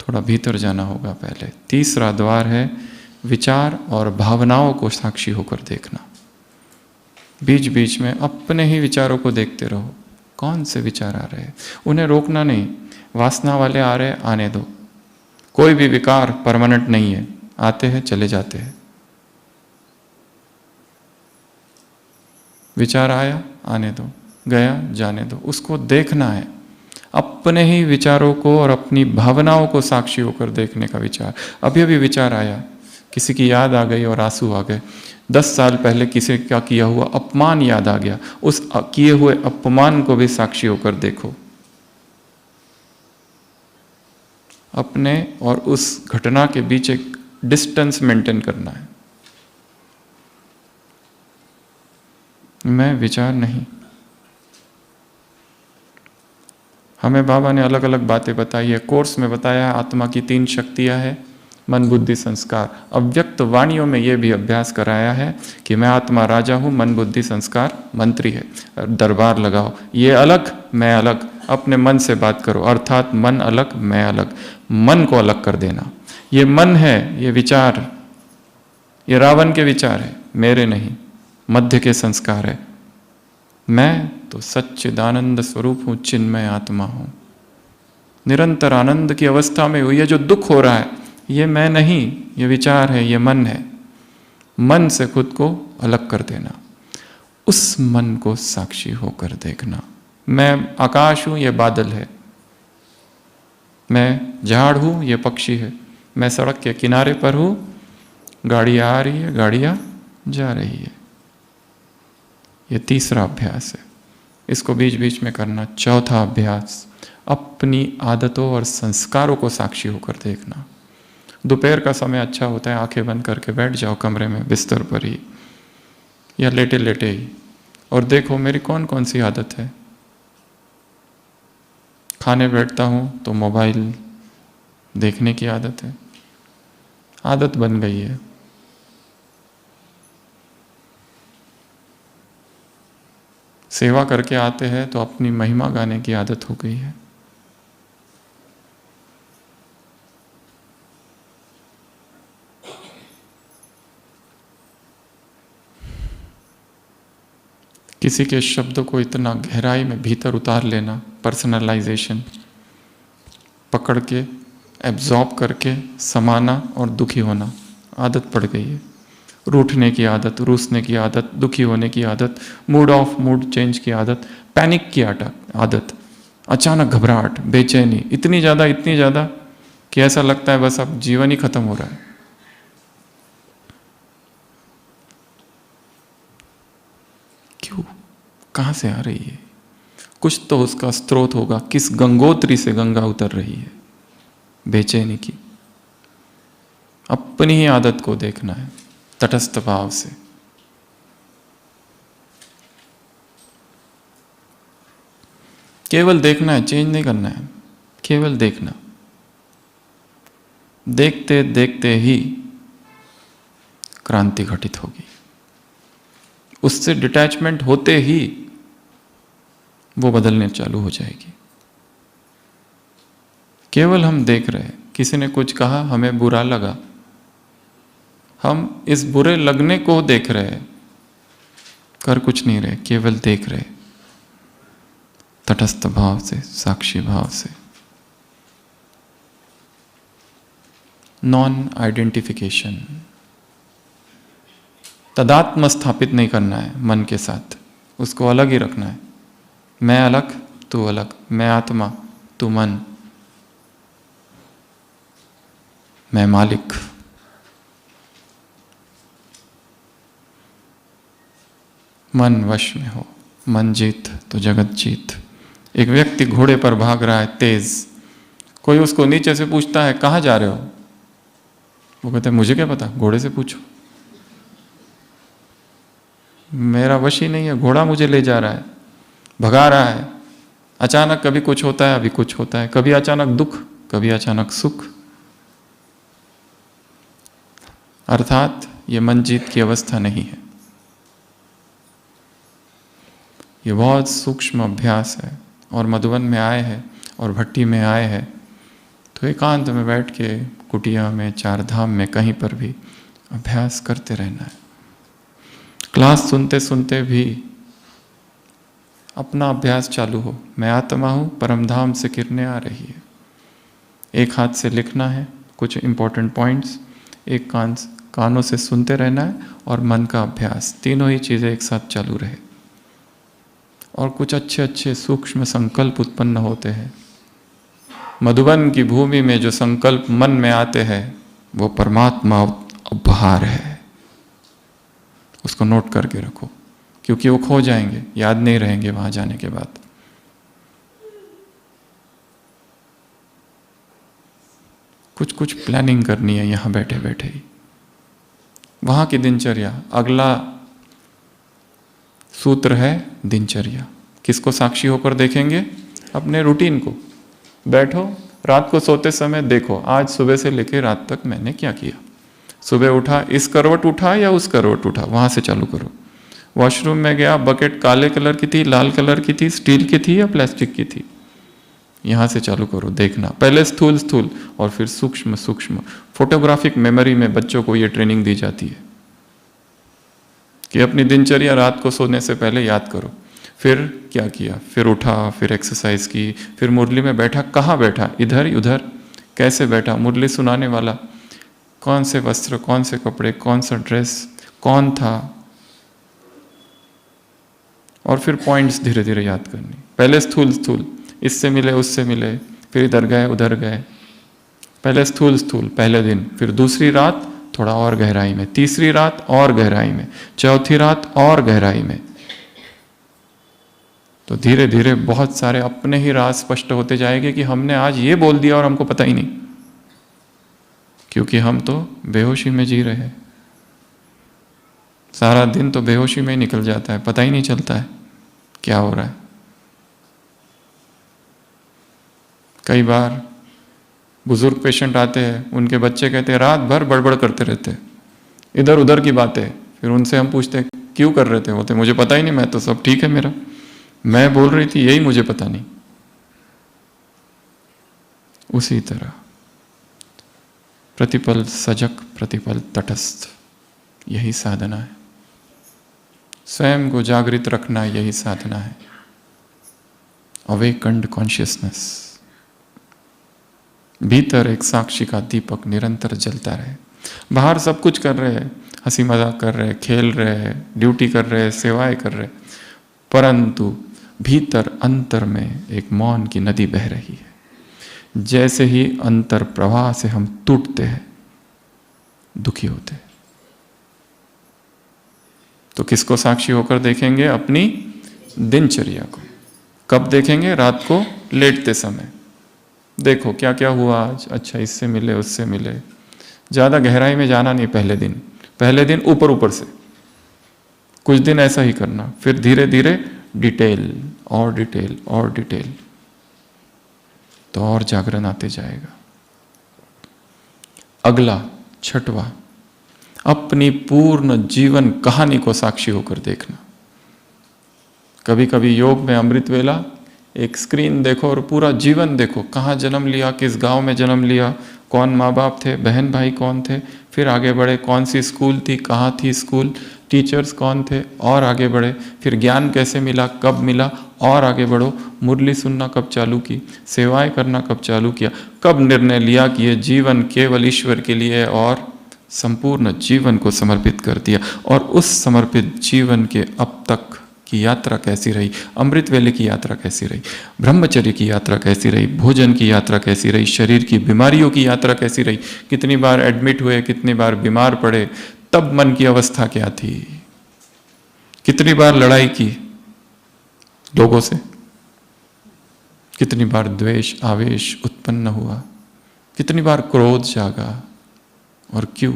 थोड़ा भीतर जाना होगा पहले। तीसरा द्वार है विचार और भावनाओं को साक्षी होकर देखना। बीच बीच में अपने ही विचारों को देखते रहो। कौन से विचार आ रहे हैं, उन्हें रोकना नहीं। वासना वाले आ रहे, आने दो। कोई भी विकार परमानेंट नहीं है, आते हैं चले जाते हैं। विचार आया, आने दो, गया, जाने दो। उसको देखना है, अपने ही विचारों को और अपनी भावनाओं को साक्षी होकर देखने का विचार। अभी अभी विचार आया, किसी की याद आ गई और आंसू आ गए। 10 साल पहले किसी का किया हुआ अपमान याद आ गया, उस किए हुए अपमान को भी साक्षी होकर देखो। अपने और उस घटना के बीच एक डिस्टेंस मेंटेन करना है। मैं विचार नहीं। हमें बाबा ने अलग अलग बातें बताई है, कोर्स में बताया है आत्मा की 3 शक्तियां हैं, मन बुद्धि संस्कार। अव्यक्त वाणियों में यह भी अभ्यास कराया है कि मैं आत्मा राजा हूं, मन बुद्धि संस्कार मंत्री है। दरबार लगाओ, ये अलग मैं अलग, अपने मन से बात करो। अर्थात मन अलग मैं अलग, मन को अलग कर देना। ये मन है, ये विचार, ये रावण के विचार है, मेरे नहीं। मध्य के संस्कार है। मैं तो सच्चिदानंद स्वरूप हूं, चिन्मय आत्मा हूं, निरंतर आनंद की अवस्था में हूं। ये जो दुख हो रहा है ये मैं नहीं, ये विचार है, ये मन है। मन से खुद को अलग कर देना, उस मन को साक्षी होकर देखना। मैं आकाश हूं, ये बादल है। मैं झाड़ हूं, ये पक्षी है। मैं सड़क के किनारे पर हूं, गाड़ियाँ आ रही है, गाड़ियाँ जा रही है। ये तीसरा अभ्यास है, इसको बीच बीच में करना। चौथा अभ्यास, अपनी आदतों और संस्कारों को साक्षी होकर देखना। दोपहर का समय अच्छा होता है, आंखें बंद करके बैठ जाओ कमरे में बिस्तर पर ही या लेटे लेटे ही, और देखो मेरी कौन कौन सी आदत है। खाने बैठता हूँ तो मोबाइल देखने की आदत है, आदत बन गई है। सेवा करके आते हैं तो अपनी महिमा गाने की आदत हो गई है। किसी के शब्दों को इतना गहराई में भीतर उतार लेना, पर्सनलाइजेशन, पकड़ के एब्जॉर्ब करके समाना और दुखी होना, आदत पड़ गई है। रूठने की आदत, रूसने की आदत, दुखी होने की आदत, मूड ऑफ, मूड चेंज की आदत, पैनिक की आदत, अचानक घबराहट, बेचैनी, इतनी ज़्यादा कि ऐसा लगता है बस अब जीवन ही खत्म हो रहा है। क्यों? कहाँ से आ रही है? कुछ तो उसका स्रोत होगा। किस गंगोत्री से गंगा उतर रही है बेचैनी की? अपनी ही आदत को देखना है तटस्थ भाव से। केवल देखना है, चेंज नहीं करना है, केवल देखना। देखते देखते ही क्रांति घटित होगी। उससे डिटैचमेंट होते ही वो बदलने चालू हो जाएगी। केवल हम देख रहे हैं, किसी ने कुछ कहा, हमें बुरा लगा, हम इस बुरे लगने को देख रहे हैं, कर कुछ नहीं रहे, केवल देख रहे, तटस्थ भाव से, साक्षी भाव से। नॉन आइडेंटिफिकेशन, तदात्म स्थापित नहीं करना है मन के साथ, उसको अलग ही रखना है। मैं अलग, तू अलग, मैं आत्मा, तू मन, मैं मालिक। मन वश में हो, मन जीत तो जगत जीत। एक व्यक्ति घोड़े पर भाग रहा है तेज, कोई उसको नीचे से पूछता है कहाँ जा रहे हो? वो कहते हैं मुझे क्या पता, घोड़े से पूछो, मेरा वश ही नहीं है, घोड़ा मुझे ले जा रहा है, भगा रहा है। अचानक कभी कुछ होता है, अभी कुछ होता है, कभी अचानक दुख, कभी अचानक सुख। अर्थात ये मन जीत की अवस्था नहीं है। ये बहुत सूक्ष्म अभ्यास है। और मधुबन में आए हैं और भट्टी में आए हैं तो एकांत में बैठ के कुटिया में, चार धाम में, कहीं पर भी अभ्यास करते रहना है। क्लास सुनते सुनते भी अपना अभ्यास चालू हो। मैं आत्मा हूँ, परमधाम से किरणें आ रही है। एक हाथ से लिखना है कुछ इंपॉर्टेंट पॉइंट्स, एक कानों से सुनते रहना है, और मन का अभ्यास, तीनों ही चीज़ें एक साथ चालू रहे। और कुछ अच्छे अच्छे सूक्ष्म संकल्प उत्पन्न होते हैं। मधुबन की भूमि में जो संकल्प मन में आते हैं वो परमात्मा उपहार है। उसको नोट करके रखो, क्योंकि वो खो जाएंगे, याद नहीं रहेंगे वहां जाने के बाद। कुछ कुछ प्लानिंग करनी है यहां बैठे बैठे ही। वहां की दिनचर्या, अगला सूत्र है दिनचर्या। किसको साक्षी होकर देखेंगे? अपने रूटीन को। बैठो, रात को सोते समय देखो, आज सुबह से लेकर रात तक मैंने क्या किया। सुबह उठा, इस करवट उठा या उस करवट उठा, वहां से चालू करो। वॉशरूम में गया, बकेट काले कलर की थी, लाल कलर की थी, स्टील की थी या प्लास्टिक की थी, यहां से चालू करो देखना। पहले स्थूल स्थूल और फिर सूक्ष्म सूक्ष्म। फोटोग्राफिक मेमोरी में बच्चों को यह ट्रेनिंग दी जाती है कि अपनी दिनचर्या रात को सोने से पहले याद करो। फिर क्या किया, फिर उठा, फिर एक्सरसाइज की, फिर मुरली में बैठा, कहाँ बैठा, इधर उधर, कैसे बैठा, मुरली सुनाने वाला कौन से वस्त्र, कौन से कपड़े, कौन सा ड्रेस, कौन था, और फिर पॉइंट्स धीरे धीरे याद करनी। पहले स्थूल स्थूल, इससे मिले उससे मिले, फिर इधर गए उधर गए। पहले स्थूल स्थूल पहले दिन, फिर दूसरी रात थोड़ा और गहराई में, तीसरी रात और गहराई में, चौथी रात और गहराई में। तो धीरे धीरे बहुत सारे अपने ही राज स्पष्ट होते जाएंगे कि हमने आज ये बोल दिया और हमको पता ही नहीं, क्योंकि हम तो बेहोशी में जी रहे हैं। सारा दिन तो बेहोशी में ही निकल जाता है, पता ही नहीं चलता है क्या हो रहा है। कई बार बुजुर्ग पेशेंट आते हैं, उनके बच्चे कहते हैं रात भर बड़बड़ करते रहते हैं, इधर उधर की बातें। फिर उनसे हम पूछते हैं क्यों कर रहे थे, बोलते मुझे पता ही नहीं, मैं तो सब ठीक है मेरा, मैं बोल रही थी यही मुझे पता नहीं। उसी तरह प्रतिपल सजग, प्रतिपल तटस्थ, यही साधना है। स्वयं को जागृत रखना यही साधना है। अवेकन्ड कॉन्शियसनेस, भीतर एक साक्षी का दीपक निरंतर जलता रहे। बाहर सब कुछ कर रहे हैं, हंसी मजाक कर रहे हैं, खेल रहे हैं, ड्यूटी कर रहे हैं, सेवाएं कर रहे हैं, परंतु भीतर अंतर में एक मौन की नदी बह रही है। जैसे ही अंतर प्रवाह से हम टूटते हैं, दुखी होते हैं। तो किसको साक्षी होकर देखेंगे? अपनी दिनचर्या को। कब देखेंगे? रात को लेटते समय। देखो क्या क्या हुआ आज, अच्छा इससे मिले उससे मिले। ज्यादा गहराई में जाना नहीं पहले दिन ऊपर ऊपर से कुछ दिन ऐसा ही करना, फिर धीरे धीरे डिटेल और डिटेल और डिटेल, तो और जागरण आते जाएगा। अगला छठवां, अपनी पूर्ण जीवन कहानी को साक्षी होकर देखना। कभी कभी योग में अमृत वेला एक स्क्रीन देखो और पूरा जीवन देखो, कहाँ जन्म लिया, किस गांव में जन्म लिया, कौन माँ बाप थे, बहन भाई कौन थे, फिर आगे बढ़े, कौन सी स्कूल थी, कहाँ थी स्कूल, टीचर्स कौन थे, और आगे बढ़े, फिर ज्ञान कैसे मिला, कब मिला, और आगे बढ़ो, मुरली सुनना कब चालू की, सेवाएं करना कब चालू किया, कब निर्णय लिया कि ये जीवन केवल ईश्वर के लिए और संपूर्ण जीवन को समर्पित कर दिया, और उस समर्पित जीवन के अब तक की यात्रा कैसी रही, अमृत वेले की यात्रा कैसी रही, ब्रह्मचर्य की यात्रा कैसी रही, भोजन की यात्रा कैसी रही, शरीर की बीमारियों की यात्रा कैसी रही, कितनी बार एडमिट हुए, कितनी बार बीमार पड़े, तब मन की अवस्था क्या थी, कितनी बार लड़ाई की लोगों से, कितनी बार द्वेष आवेश उत्पन्न हुआ, कितनी बार क्रोध जागा, और क्यों?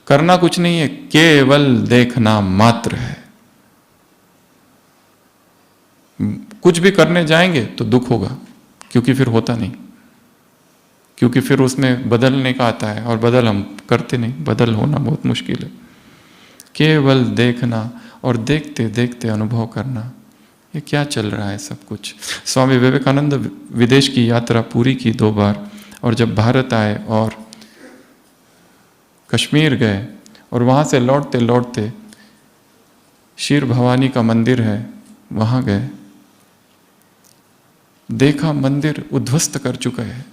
करना कुछ नहीं है, केवल देखना मात्र है। कुछ भी करने जाएंगे तो दुख होगा, क्योंकि फिर होता नहीं, क्योंकि फिर उसमें बदलने का आता है और बदल हम करते नहीं, बदल होना बहुत मुश्किल है। केवल देखना और देखते देखते अनुभव करना, ये क्या चल रहा है सब कुछ। स्वामी विवेकानंद विदेश की यात्रा पूरी की 2 बार, और जब भारत आए और कश्मीर गए और वहाँ से लौटते लौटते शीर भवानी का मंदिर है, वहाँ गए, देखा मंदिर उद्ध्वस्त कर चुका है।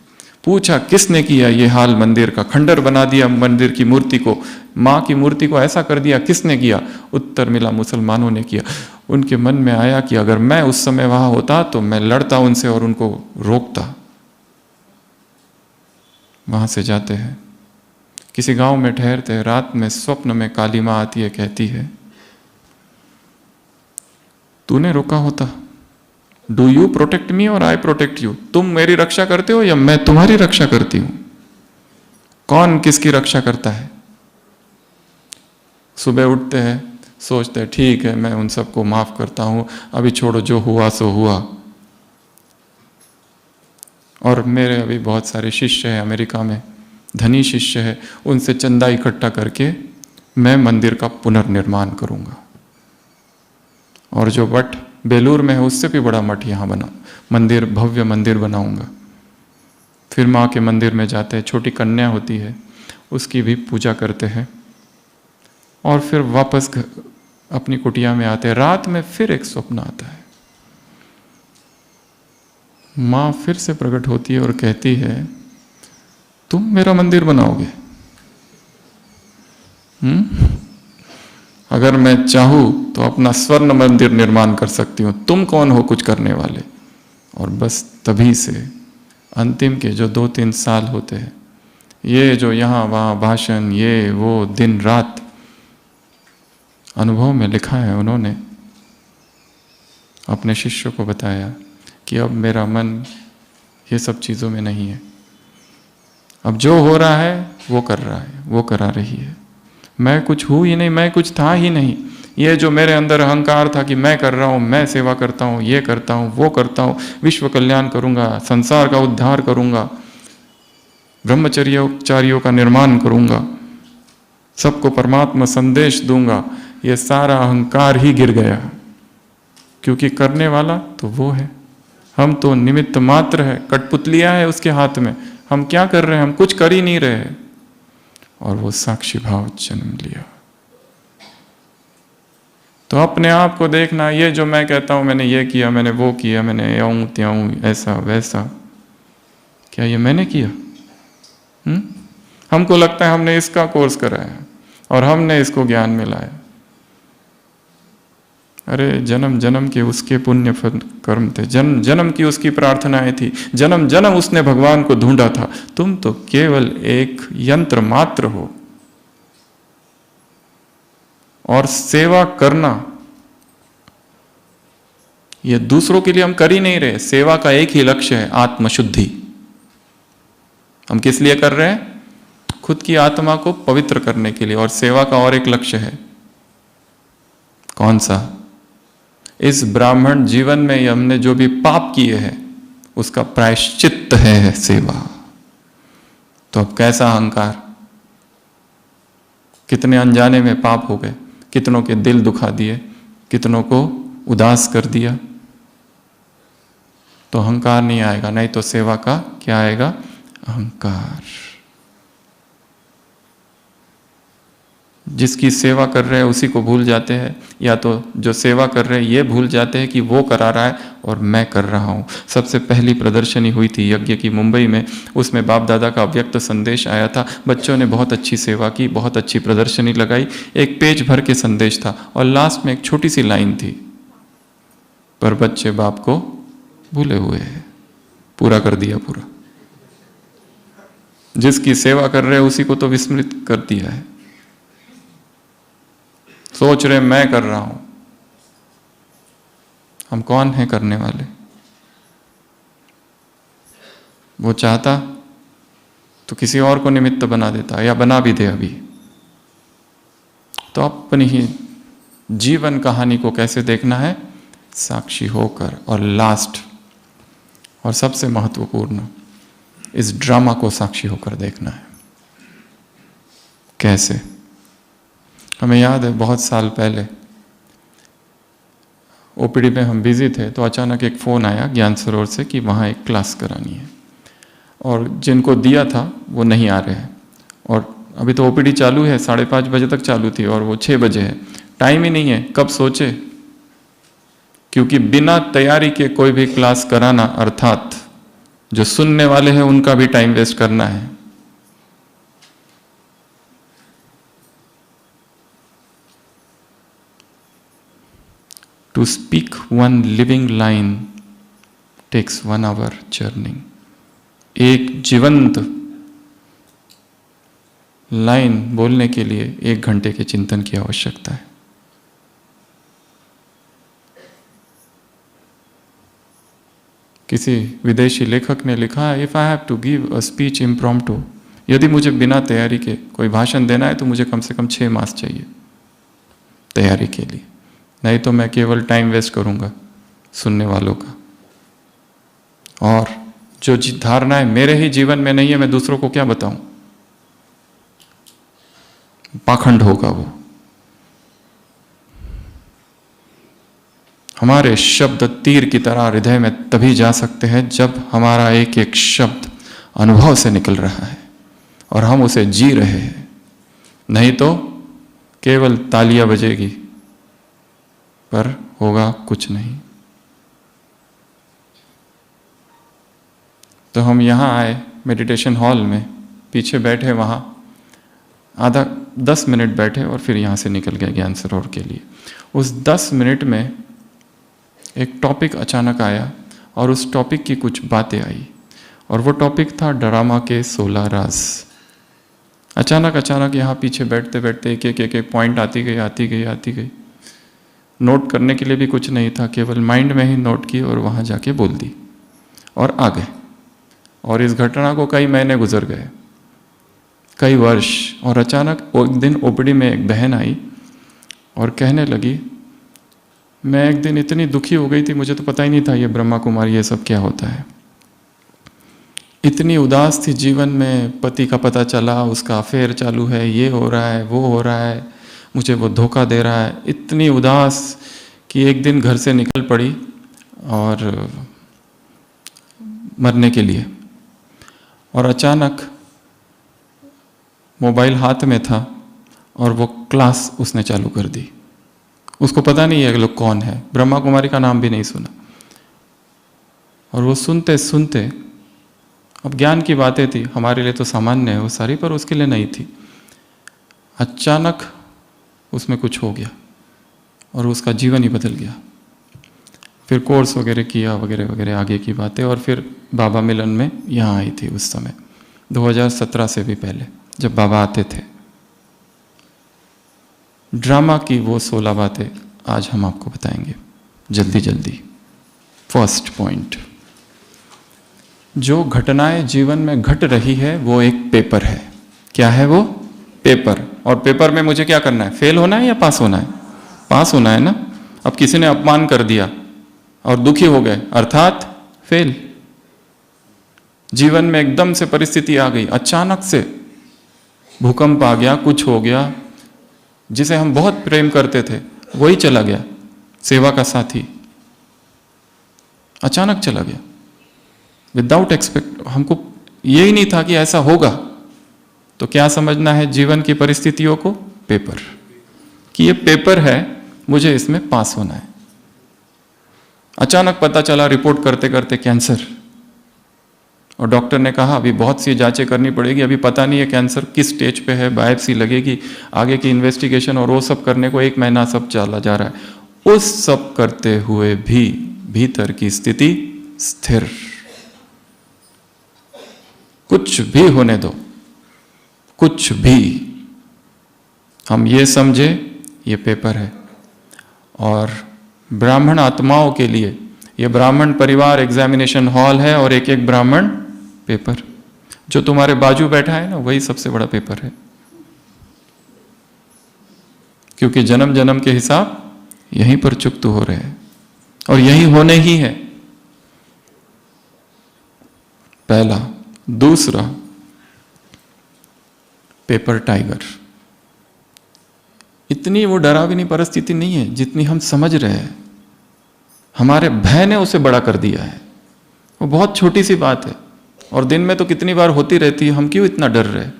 पूछा किसने किया ये हाल मंदिर का, खंडर बना दिया मंदिर की मूर्ति को, माँ की मूर्ति को ऐसा कर दिया, किसने किया? उत्तर मिला मुसलमानों ने किया। उनके मन में आया कि अगर मैं उस समय वहां होता तो मैं लड़ता उनसे और उनको रोकता। वहां से जाते हैं, किसी गांव में ठहरते हैं, रात में स्वप्न में काली माँ आती है, कहती है तूने रोका होता, डू यू प्रोटेक्ट मी और आई प्रोटेक्ट यू, तुम मेरी रक्षा करते हो या मैं तुम्हारी रक्षा करती हूं, कौन किसकी रक्षा करता है? सुबह उठते हैं, सोचते हैं ठीक है मैं उन सबको माफ करता हूं, अभी छोड़ो, जो हुआ सो हुआ। और मेरे अभी बहुत सारे शिष्य हैं अमेरिका में, धनी शिष्य है, उनसे चंदा इकट्ठा करके मैं मंदिर का पुनर्निर्माण करूंगा, और जो मठ बेलूर में है उससे भी बड़ा मठ यहाँ बना, मंदिर, भव्य मंदिर बनाऊंगा। फिर माँ के मंदिर में जाते हैं, छोटी कन्या होती है उसकी भी पूजा करते हैं, और फिर वापस अपनी कुटिया में आते हैं। रात में फिर एक स्वप्न आता है, माँ फिर से प्रकट होती है और कहती है तुम मेरा मंदिर बनाओगे? अगर मैं चाहूं तो अपना स्वर्ण मंदिर निर्माण कर सकती हूं, तुम कौन हो कुछ करने वाले? और बस तभी से अंतिम के जो 2-3 साल होते हैं, ये जो यहाँ वहाँ भाषण, ये वो, दिन रात, अनुभव में लिखा है उन्होंने, अपने शिष्यों को बताया कि अब मेरा मन ये सब चीज़ों में नहीं है, अब जो हो रहा है वो कर रहा है, वो करा रही है, मैं कुछ हूँ ही नहीं, मैं कुछ था ही नहीं। ये जो मेरे अंदर अहंकार था कि मैं कर रहा हूँ, मैं सेवा करता हूँ, ये करता हूँ, वो करता हूँ, विश्व कल्याण करूँगा, संसार का उद्धार करूँगा, ब्रह्मचर्योपचारियों का निर्माण करूँगा, सबको परमात्मा संदेश दूंगा, ये सारा अहंकार ही गिर गया, क्योंकि करने वाला तो वो है, हम तो निमित्त मात्र है, कठपुतलियाँ है उसके हाथ में, हम क्या कर रहे हैं, हम कुछ कर ही नहीं रहे। और वो साक्षी भाव जन्म लिया। तो अपने आप को देखना, ये जो मैं कहता हूं मैंने ये किया, मैंने वो किया, मैंने यूं त्यों, ऐसा वैसा, क्या ये मैंने किया? हमको लगता है हमने इसका कोर्स कराया और हमने इसको ज्ञान मिलाया। अरे जन्म जन्म के उसके पुण्य कर्म थे, जन्म जन्म की उसकी प्रार्थनाएं थी, जन्म जन्म उसने भगवान को ढूंढा था। तुम तो केवल एक यंत्र मात्र हो। और सेवा करना, ये दूसरों के लिए हम कर ही नहीं रहे। सेवा का एक ही लक्ष्य है, आत्मशुद्धि। हम किस लिए कर रहे हैं? खुद की आत्मा को पवित्र करने के लिए। और सेवा का और एक लक्ष्य है, कौन सा? इस ब्राह्मण जीवन में हमने जो भी पाप किए हैं उसका प्रायश्चित्त है सेवा। तो अब कैसा अहंकार, कितने अनजाने में पाप हो गए, कितनों के दिल दुखा दिए, कितनों को उदास कर दिया। तो अहंकार नहीं आएगा, नहीं तो सेवा का क्या आएगा? अहंकार। जिसकी सेवा कर रहे हैं उसी को भूल जाते हैं, या तो जो सेवा कर रहे हैं ये भूल जाते हैं कि वो करा रहा है और मैं कर रहा हूँ। सबसे पहली प्रदर्शनी हुई थी यज्ञ की मुंबई में, उसमें बाप दादा का अव्यक्त संदेश आया था। बच्चों ने बहुत अच्छी सेवा की, बहुत अच्छी प्रदर्शनी लगाई, एक पेज भर के संदेश था और लास्ट में एक छोटी सी लाइन थी, पर बच्चे बाप को भूले हुए हैं। पूरा कर दिया पूरा। जिसकी सेवा कर रहे हैं उसी को तो विस्मृत कर दिया है। सोच रहे मैं कर रहा हूं। हम कौन हैं करने वाले? वो चाहता तो किसी और को निमित्त बना देता, या बना भी दे अभी। तो अपनी ही जीवन कहानी को कैसे देखना है? साक्षी होकर। और लास्ट और सबसे महत्वपूर्ण, इस ड्रामा को साक्षी होकर देखना है। कैसे? हमें याद है बहुत साल पहले ओपीडी में हम बिजी थे, तो अचानक एक फ़ोन आया ज्ञान सरोवर से कि वहाँ एक क्लास करानी है, और जिनको दिया था वो नहीं आ रहे हैं। और अभी तो ओपीडी चालू है, 5:30 बजे तक चालू थी और वो 6 बजे है। टाइम ही नहीं है, कब सोचे? क्योंकि बिना तैयारी के कोई भी क्लास कराना, अर्थात जो सुनने वाले हैं उनका भी टाइम वेस्ट करना है। To speak one living line takes 1 hour journey. एक जीवंत लाइन बोलने के लिए 1 घंटे के चिंतन की आवश्यकता है। किसी विदेशी लेखक ने लिखा, if I have to give a speech impromptu, यदि मुझे बिना तैयारी के कोई भाषण देना है तो मुझे कम से कम 6 मास चाहिए तैयारी के लिए, नहीं तो मैं केवल टाइम वेस्ट करूंगा सुनने वालों का। और जो धारणाएं मेरे ही जीवन में नहीं है, मैं दूसरों को क्या बताऊं? पाखंड होगा वो। हमारे शब्द तीर की तरह हृदय में तभी जा सकते हैं जब हमारा एक एक शब्द अनुभव से निकल रहा है और हम उसे जी रहे हैं। नहीं तो केवल तालियां बजेगी पर होगा कुछ नहीं। तो हम यहाँ आए मेडिटेशन हॉल में, पीछे बैठे, वहाँ आधा 10 मिनट बैठे और फिर यहाँ से निकल गए ज्ञान सरोवर के लिए। उस 10 मिनट में एक टॉपिक अचानक आया और उस टॉपिक की कुछ बातें आई, और वो टॉपिक था ड्रामा के 16 राज। अचानक अचानक यहाँ पीछे बैठते बैठते एक पॉइंट आती गई। नोट करने के लिए भी कुछ नहीं था, केवल माइंड में ही नोट की और वहाँ जाके बोल दी और आ गए। और इस घटना को कई महीने गुजर गए, कई वर्ष। और अचानक एक दिन ओपीडी में एक बहन आई और कहने लगी, मैं एक दिन इतनी दुखी हो गई थी, मुझे तो पता ही नहीं था ये ब्रह्मा कुमारी ये सब क्या होता है। इतनी उदास थी जीवन में, पति का पता चला, उसका अफेयर चालू है, ये हो रहा है, वो हो रहा है, मुझे वो धोखा दे रहा है। इतनी उदास कि एक दिन घर से निकल पड़ी और मरने के लिए। और अचानक मोबाइल हाथ में था और वो क्लास उसने चालू कर दी। उसको पता नहीं है लोग कौन है, ब्रह्मा कुमारी का नाम भी नहीं सुना। और वो सुनते सुनते, अब ज्ञान की बातें थी, हमारे लिए तो सामान्य है वो सारी, पर उसके लिए नहीं थी। अचानक उसमें कुछ हो गया और उसका जीवन ही बदल गया। फिर कोर्स वगैरह किया, वगैरह वगैरह आगे की बातें। और फिर बाबा मिलन में यहाँ आई थी उस समय, 2017 से भी पहले जब बाबा आते थे। ड्रामा की वो 16 बातें आज हम आपको बताएंगे जल्दी जल्दी। फर्स्ट पॉइंट, जो घटनाएं जीवन में घट रही है वो एक पेपर है। क्या है वो? पेपर। और पेपर में मुझे क्या करना है? फेल होना है या पास होना है? पास होना है ना। अब किसी ने अपमान कर दिया और दुखी हो गए, अर्थात फेल। जीवन में एकदम से परिस्थिति आ गई, अचानक से भूकंप आ गया, कुछ हो गया, जिसे हम बहुत प्रेम करते थे वही चला गया, सेवा का साथी अचानक चला गया, विदाउट एक्सपेक्ट। हमको यही नहीं था कि ऐसा होगा। तो क्या समझना है जीवन की परिस्थितियों को? पेपर। कि ये पेपर है, मुझे इसमें पास होना है। अचानक पता चला रिपोर्ट करते करते कैंसर, और डॉक्टर ने कहा अभी बहुत सी जांचें करनी पड़ेगी, अभी पता नहीं है कैंसर किस स्टेज पे है, बायोप्सी लगेगी, आगे की इन्वेस्टिगेशन और वो सब करने को 1 महीना सब चला जा रहा है। उस सब करते हुए भी भीतर की स्थिति स्थिर। कुछ भी होने दो, कुछ भी, हम ये समझे ये पेपर है। और ब्राह्मण आत्माओं के लिए ये ब्राह्मण परिवार एग्जामिनेशन हॉल है और एक एक ब्राह्मण पेपर। जो तुम्हारे बाजू बैठा है ना, वही सबसे बड़ा पेपर है, क्योंकि जन्म जन्म के हिसाब यहीं पर चुकत हो रहे हैं और यही होने ही है। पहला। दूसरा, पेपर टाइगर। इतनी वो डरावनी परिस्थिति नहीं है जितनी हम समझ रहे हैं। हमारे भय ने उसे बड़ा कर दिया है। वो बहुत छोटी सी बात है और दिन में तो कितनी बार होती रहती है, हम क्यों इतना डर रहे हैं?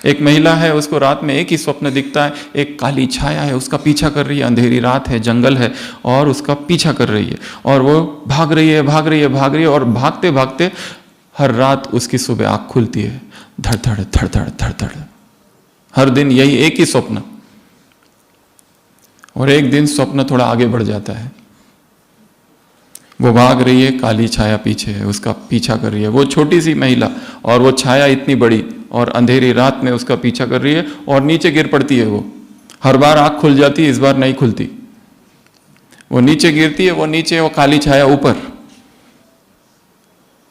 एक महिला है, उसको रात में एक ही स्वप्न दिखता है, एक काली छाया है उसका पीछा कर रही है, अंधेरी रात है, जंगल है और उसका पीछा कर रही है और वो भाग रही है, भाग रही है, भाग रही है और भागते भागते हर रात उसकी सुबह आँख खुलती है, धड़ धड़ धड़ धड़ धड़ धड़। हर दिन यही एक ही स्वप्न। और एक दिन स्वप्न थोड़ा आगे बढ़ जाता है, वो भाग रही है, काली छाया पीछे है, उसका पीछा कर रही है, वो छोटी सी महिला और वो छाया इतनी बड़ी और अंधेरी रात में उसका पीछा कर रही है और नीचे गिर पड़ती है। वो हर बार आँख खुल जाती है, इस बार नहीं खुलती। वो नीचे गिरती है, वो नीचे, वो काली छाया ऊपर।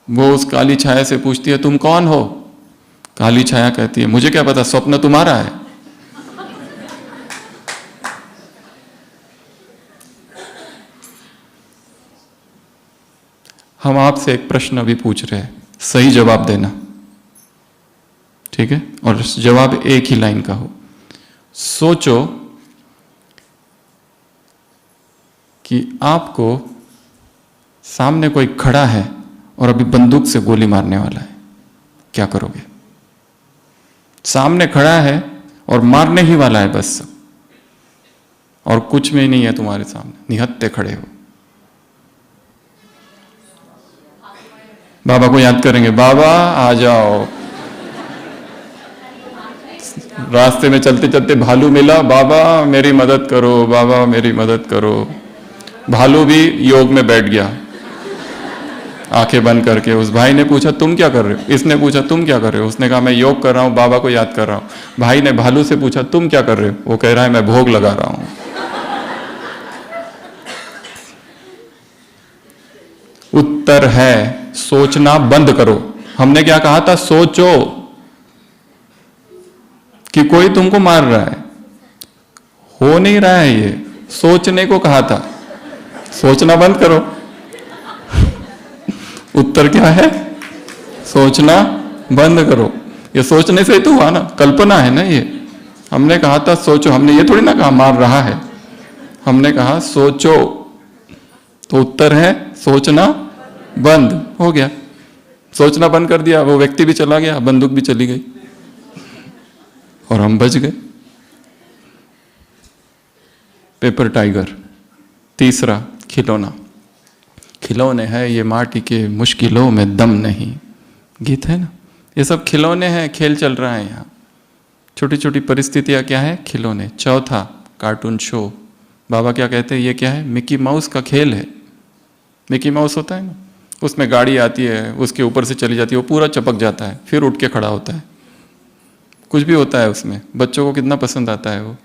वो उस काली छाया से पूछती है तुम कौन हो? काली छाया कहती है मुझे क्या पता, स्वप्न तुम्हारा है। हम आपसे एक प्रश्न अभी पूछ रहे हैं, सही जवाब देना, ठीक है? और जवाब एक ही लाइन का हो। सोचो कि आपको सामने कोई खड़ा है और अभी बंदूक से गोली मारने वाला है, क्या करोगे? सामने खड़ा है और मारने ही वाला है बस, और कुछ में नहीं है तुम्हारे सामने, निहत्थे खड़े हो। बाबा को याद करेंगे, बाबा आ जाओ। रास्ते में चलते चलते भालू मिला, बाबा मेरी मदद करो, बाबा मेरी मदद करो। भालू भी योग में बैठ गया, आंखें बंद करके। उस भाई ने पूछा तुम क्या कर रहे हो, इसने पूछा तुम क्या कर रहे हो, उसने कहा मैं योग कर रहा हूं, बाबा को याद कर रहा हूं। भाई ने भालू से पूछा तुम क्या कर रहे हो, वो कह रहा है मैं भोग लगा रहा हूं। उत्तर है सोचना बंद करो। हमने क्या कहा था, सोचो कि कोई तुमको मार रहा है, हो नहीं रहा है, ये सोचने को कहा था, सोचना बंद करो। उत्तर क्या है, सोचना बंद करो। ये सोचने से ही तो हुआ ना, कल्पना है ना ये। हमने कहा था सोचो, हमने ये थोड़ी ना कहा मार रहा है, हमने कहा सोचो। तो उत्तर है सोचना बंद हो गया। सोचना बंद कर दिया, वो व्यक्ति भी चला गया, बंदूक भी चली गई और हम बच गए। Paper tiger. तीसरा, खिलौना। खिलौने हैं ये माटी के, मुश्किलों में दम नहीं, गीत है ना। ये सब खिलौने हैं, खेल चल रहा है यहाँ। छोटी छोटी परिस्थितियाँ क्या है, खिलौने। चौथा, कार्टून शो। बाबा क्या कहते हैं, ये क्या है, मिकी माउस का खेल है। मिकी माउस होता है ना, उसमें गाड़ी आती है, उसके ऊपर से चली जाती है, वो पूरा चपक जाता है, फिर उठ के खड़ा होता है। कुछ भी होता है उसमें, बच्चों को कितना पसंद आता है, वो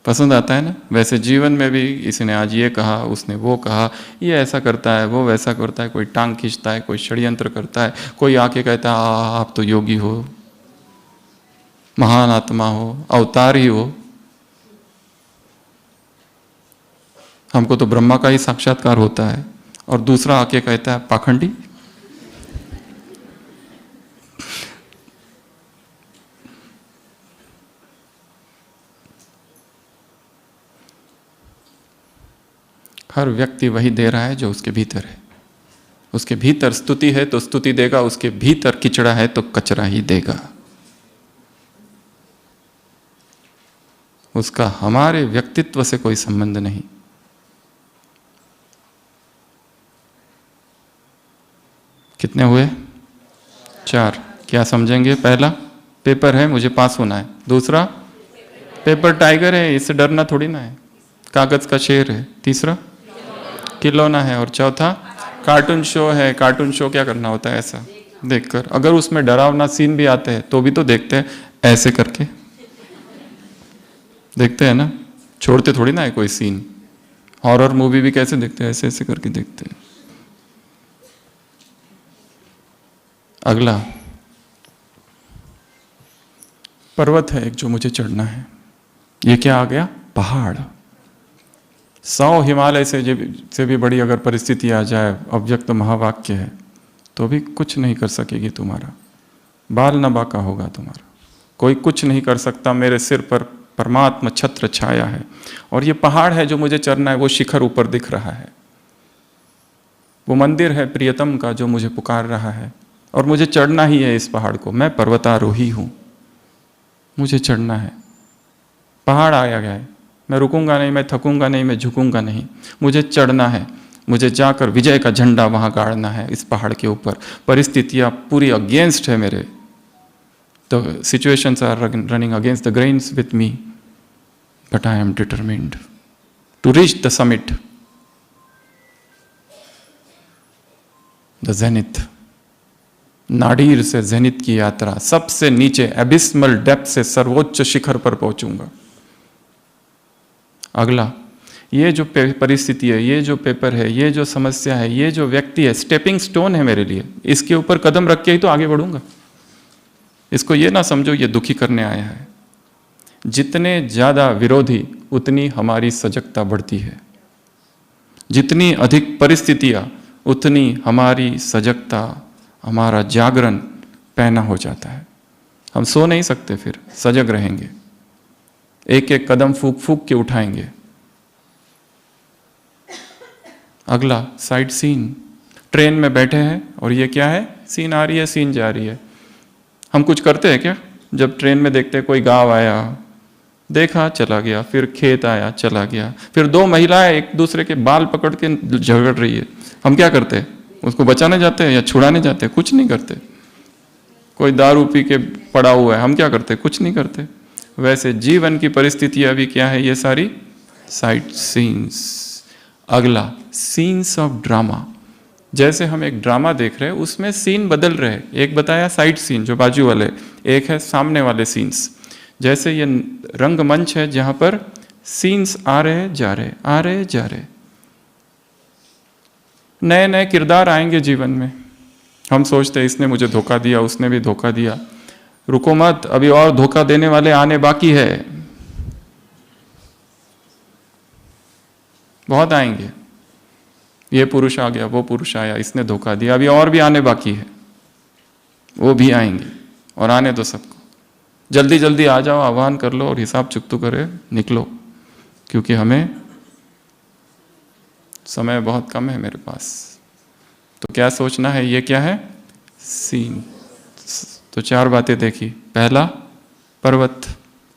पसंद आता है ना। वैसे जीवन में भी किसी ने आज ये कहा, उसने वो कहा, ये ऐसा करता है, वो वैसा करता है, कोई टांग खींचता है, कोई षड्यंत्र करता है, कोई आके कहता है आप तो योगी हो, महान आत्मा हो, अवतार ही हो, हमको तो ब्रह्मा का ही साक्षात्कार होता है। और दूसरा आके कहता है पाखंडी। हर व्यक्ति वही दे रहा है जो उसके भीतर है। उसके भीतर स्तुति है तो स्तुति देगा, उसके भीतर किचड़ा है तो कचरा ही देगा। उसका हमारे व्यक्तित्व से कोई संबंध नहीं। कितने हुए, 4। क्या समझेंगे, पहला पेपर है, मुझे पास होना है। दूसरा पेपर टाइगर है, इससे डरना थोड़ी ना है, कागज का शेर है। तीसरा खिलौना है। और चौथा कार्टून शो है। कार्टून शो क्या करना होता है, ऐसा देखकर। अगर उसमें डरावना सीन भी आते हैं तो भी तो देखते हैं, ऐसे करके देखते हैं ना, छोड़ते थोड़ी ना है कोई सीन। हॉरर मूवी भी कैसे देखते हैं, ऐसे ऐसे करके देखते हैं। अगला पर्वत है एक जो मुझे चढ़ना है। ये क्या आ गया, पहाड़। 100 हिमालय से भी बड़ी अगर परिस्थिति आ जाए, अव्यक्त महावाक्य है, तो भी कुछ नहीं कर सकेगी तुम्हारा। बाल न बाका होगा तुम्हारा, कोई कुछ नहीं कर सकता। मेरे सिर पर परमात्मा छत्र छाया है। और ये पहाड़ है जो मुझे चढ़ना है, वो शिखर ऊपर दिख रहा है, वो मंदिर है प्रियतम का जो मुझे पुकार रहा है, और मुझे चढ़ना ही है इस पहाड़ को। मैं पर्वतारोही हूं, मुझे चढ़ना है। पहाड़ आया गया है, मैं रुकूंगा नहीं, मैं थकूंगा नहीं, मैं झुकूंगा नहीं, मुझे चढ़ना है। मुझे जाकर विजय का झंडा वहां गाड़ना है इस पहाड़ के ऊपर। परिस्थितियां पूरी अगेंस्ट है मेरे, the situations are running against the grains with me, but I am determined to reach the summit, the zenith. Nadir से जेनिथ की यात्रा, सबसे नीचे एबिस्मल डेप्थ से सर्वोच्च शिखर पर पहुंचूंगा। अगला, ये जो परिस्थिति है, ये जो पेपर है, ये जो समस्या है, ये जो व्यक्ति है, स्टेपिंग स्टोन है मेरे लिए। इसके ऊपर कदम रख के ही तो आगे बढ़ूंगा। इसको ये ना समझो ये दुखी करने आया है। जितने ज्यादा विरोधी उतनी हमारी सजगता बढ़ती है, जितनी अधिक परिस्थितियां उतनी हमारी सजगता, हमारा जागरण पैना हो जाता है। हम सो नहीं सकते, फिर सजग रहेंगे, एक एक कदम फूक फूक के उठाएंगे। अगला, साइड सीन। ट्रेन में बैठे हैं और ये क्या है, सीन आ रही है, सीन जा रही है। हम कुछ करते हैं क्या, जब ट्रेन में देखते हैं कोई गांव आया, देखा चला गया, फिर खेत आया चला गया, फिर 2 महिलाएं एक दूसरे के बाल पकड़ के झगड़ रही है, हम क्या करते हैं, उसको बचाने जाते हैं या छुड़ाने जाते हैं, कुछ नहीं करते। कोई दारू पी के पड़ा हुआ है, हम क्या करते हैं, कुछ नहीं करते। वैसे जीवन की परिस्थितियां भी क्या है, ये सारी साइड सीन्स। अगला, सीन्स ऑफ ड्रामा। जैसे हम एक ड्रामा देख रहे हैं, उसमें सीन बदल रहे हैं। एक बताया साइड सीन जो बाजू वाले, एक है सामने वाले सीन्स। जैसे ये रंगमंच है जहां पर सीन्स आ रहे जा रहे, आ रहे जा रहे, नए नए किरदार आएंगे जीवन में। हम सोचते हैं इसने मुझे धोखा दिया, उसने भी धोखा दिया। रुको मत, अभी और धोखा देने वाले आने बाकी है, बहुत आएंगे। ये पुरुष आ गया, वो पुरुष आया, इसने धोखा दिया, अभी और भी आने बाकी है, वो भी आएंगे। और आने दो सबको, जल्दी जल्दी आ जाओ, आह्वान कर लो और हिसाब चुकतू करे निकलो, क्योंकि हमें समय बहुत कम है मेरे पास। तो क्या सोचना है, ये क्या है, सीन। तो 4 बातें देखी। पहला पर्वत,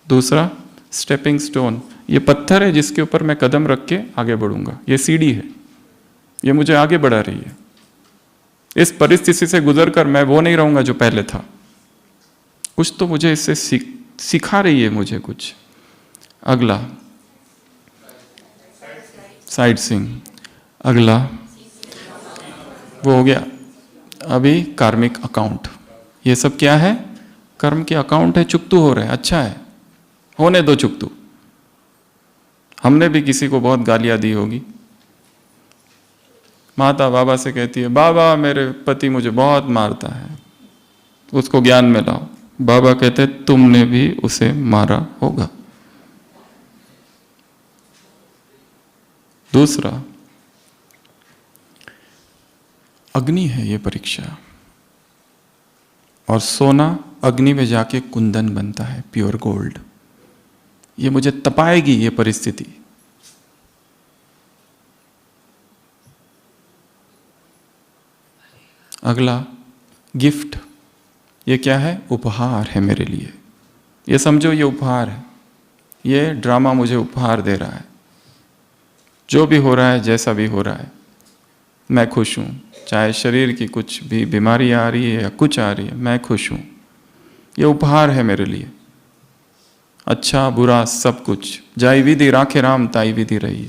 दूसरा स्टेपिंग स्टोन, ये पत्थर है जिसके ऊपर मैं कदम रख के आगे बढ़ूंगा, ये सीढ़ी है, ये मुझे आगे बढ़ा रही है। इस परिस्थिति से गुजरकर मैं वो नहीं रहूंगा जो पहले था, कुछ तो मुझे इससे सिखा रही है मुझे कुछ। अगला साइड सीइंग, अगला वो हो गया। अभी कार्मिक अकाउंट, ये सब क्या है, कर्म के अकाउंट है, चुकतू हो रहे हैं, अच्छा है, होने दो चुकतू। हमने भी किसी को बहुत गालियां दी होगी। माता बाबा से कहती है, बाबा मेरे पति मुझे बहुत मारता है, उसको ज्ञान में लाओ। बाबा कहते तुमने भी उसे मारा होगा। दूसरा, अग्नि है ये परीक्षा, और सोना अग्नि में जाके कुंदन बनता है, प्योर गोल्ड। ये मुझे तपाएगी ये परिस्थिति। अगला गिफ्ट, ये क्या है, उपहार है मेरे लिए। ये समझो ये उपहार है, ये ड्रामा मुझे उपहार दे रहा है। जो भी हो रहा है, जैसा भी हो रहा है, मैं खुश हूँ। चाहे शरीर की कुछ भी बीमारी आ रही है या कुछ आ रही है, मैं खुश हूँ। ये उपहार है मेरे लिए, अच्छा बुरा सब कुछ। जाई विधि राखे राम, ताई विधि रही,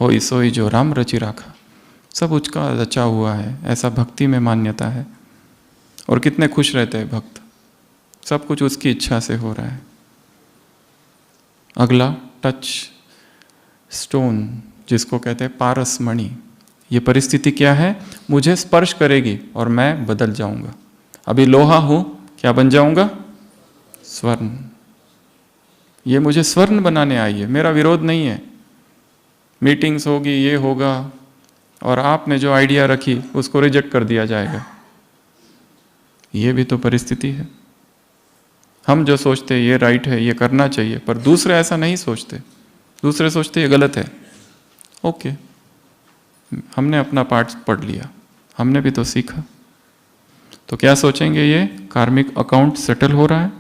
होई सोई जो राम रचि राखा। सब उसका रचा हुआ है, ऐसा भक्ति में मान्यता है। और कितने खुश रहते हैं भक्त, सब कुछ उसकी इच्छा से हो रहा है। अगला टच स्टोन, जिसको कहते हैं पारस मणि। ये परिस्थिति क्या है, मुझे स्पर्श करेगी और मैं बदल जाऊंगा। अभी लोहा हूं, क्या बन जाऊंगा, स्वर्ण। ये मुझे स्वर्ण बनाने आई है, मेरा विरोध नहीं है। मीटिंग्स होगी, ये होगा, और आपने जो आइडिया रखी उसको रिजेक्ट कर दिया जाएगा। ये भी तो परिस्थिति है। हम जो सोचते हैं ये राइट है, ये करना चाहिए, पर दूसरे ऐसा नहीं सोचते। दूसरे सोचते ये गलत है। ओके, हमने अपना पार्ट पढ़ लिया, हमने भी तो सीखा। तो क्या सोचेंगे, ये कार्मिक अकाउंट सेटल हो रहा है।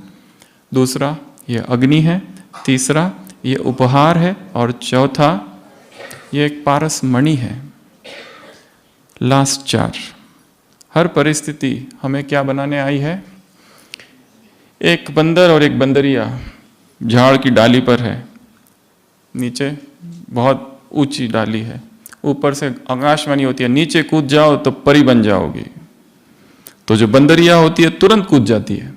दूसरा, ये अग्नि है। तीसरा, ये उपहार है। और चौथा, ये एक पारस मणि है। लास्ट 4, हर परिस्थिति हमें क्या बनाने आई है। एक बंदर और एक बंदरिया झाड़ की डाली पर है, नीचे बहुत ऊंची डाली है, ऊपर से आकाशवाणी होती है, नीचे कूद जाओ तो परी बन जाओगी। तो जो बंदरिया होती है तुरंत कूद जाती है,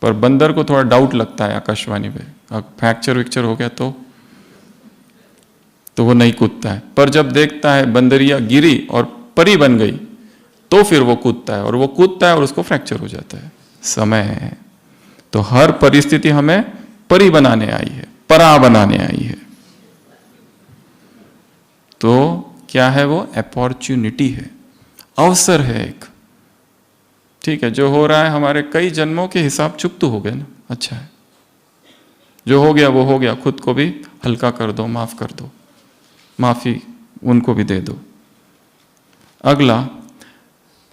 पर बंदर को थोड़ा डाउट लगता है आकाशवाणी पे, फ्रैक्चर विक्चर हो गया तो वो नहीं कूदता है। पर जब देखता है बंदरिया गिरी और परी बन गई, तो फिर वो कूदता है, और वो कूदता है और उसको फ्रैक्चर हो जाता है। समय है। तो हर परिस्थिति हमें परी बनाने आई है, परा बनाने आई है। तो क्या है वो, अपॉर्चुनिटी है, अवसर है एक। ठीक है, जो हो रहा है हमारे कई जन्मों के हिसाब चुकतू हो गए ना, अच्छा है। जो हो गया वो हो गया, खुद को भी हल्का कर दो, माफ कर दो, माफी उनको भी दे दो। अगला,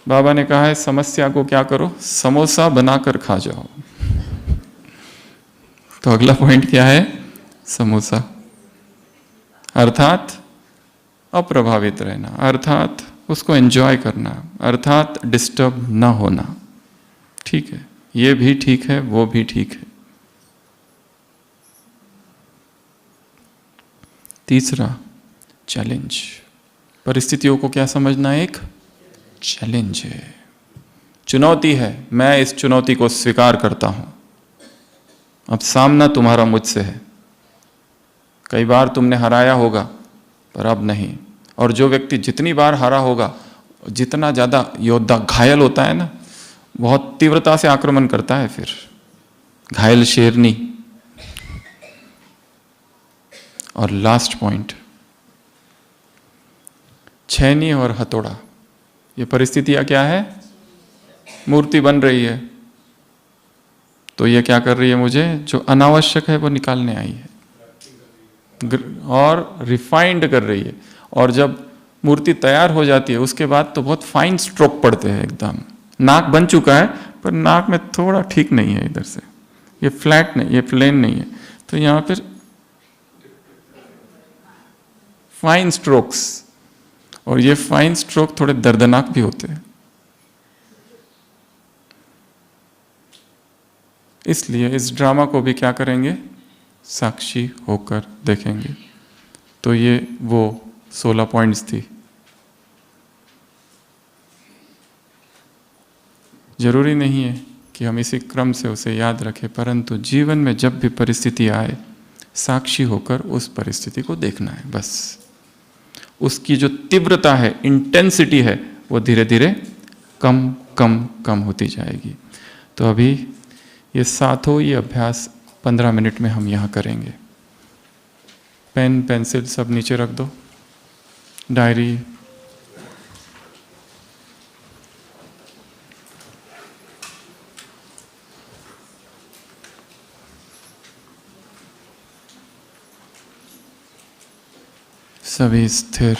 बाबा ने कहा है समस्या को क्या करो, समोसा बनाकर खा जाओ। तो अगला पॉइंट क्या है, समोसा, अर्थात अप्रभावित रहना, अर्थात उसको एंजॉय करना, अर्थात डिस्टर्ब ना होना। ठीक है, ये भी ठीक है, वो भी ठीक है। तीसरा, चैलेंज, परिस्थितियों को क्या समझना, एक चैलेंज है, चुनौती है। मैं इस चुनौती को स्वीकार करता हूं। अब सामना तुम्हारा मुझसे है। कई बार तुमने हराया होगा, पर अब नहीं। और जो व्यक्ति जितनी बार हारा होगा, जितना ज्यादा योद्धा घायल होता है ना, बहुत तीव्रता से आक्रमण करता है। फिर घायल शेरनी। और लास्ट पॉइंट, छैनी और हथौड़ा। ये परिस्थितियां क्या है, मूर्ति बन रही है, तो ये क्या कर रही है, मुझे जो अनावश्यक है वो निकालने आई है और रिफाइंड कर रही है। और जब मूर्ति तैयार हो जाती है उसके बाद तो बहुत फाइन स्ट्रोक पड़ते हैं एकदम। नाक बन चुका है पर नाक में थोड़ा ठीक नहीं है, इधर से ये फ्लैट नहीं, ये प्लेन नहीं है, तो यहां पर फाइन स्ट्रोक्स। और ये फाइन स्ट्रोक थोड़े दर्दनाक भी होते हैं। इसलिए इस ड्रामा को भी क्या करेंगे, साक्षी होकर देखेंगे। तो ये वो 16 पॉइंट्स थी। जरूरी नहीं है कि हम इसी क्रम से उसे याद रखें, परंतु जीवन में जब भी परिस्थिति आए, साक्षी होकर उस परिस्थिति को देखना है बस। उसकी जो तीव्रता है, इंटेंसिटी है, वो धीरे धीरे कम कम कम होती जाएगी। तो अभी ये साथों ये अभ्यास 15 मिनट में हम यहाँ करेंगे। पेन पेंसिल सब नीचे रख दो, डायरी। सभी स्थिर।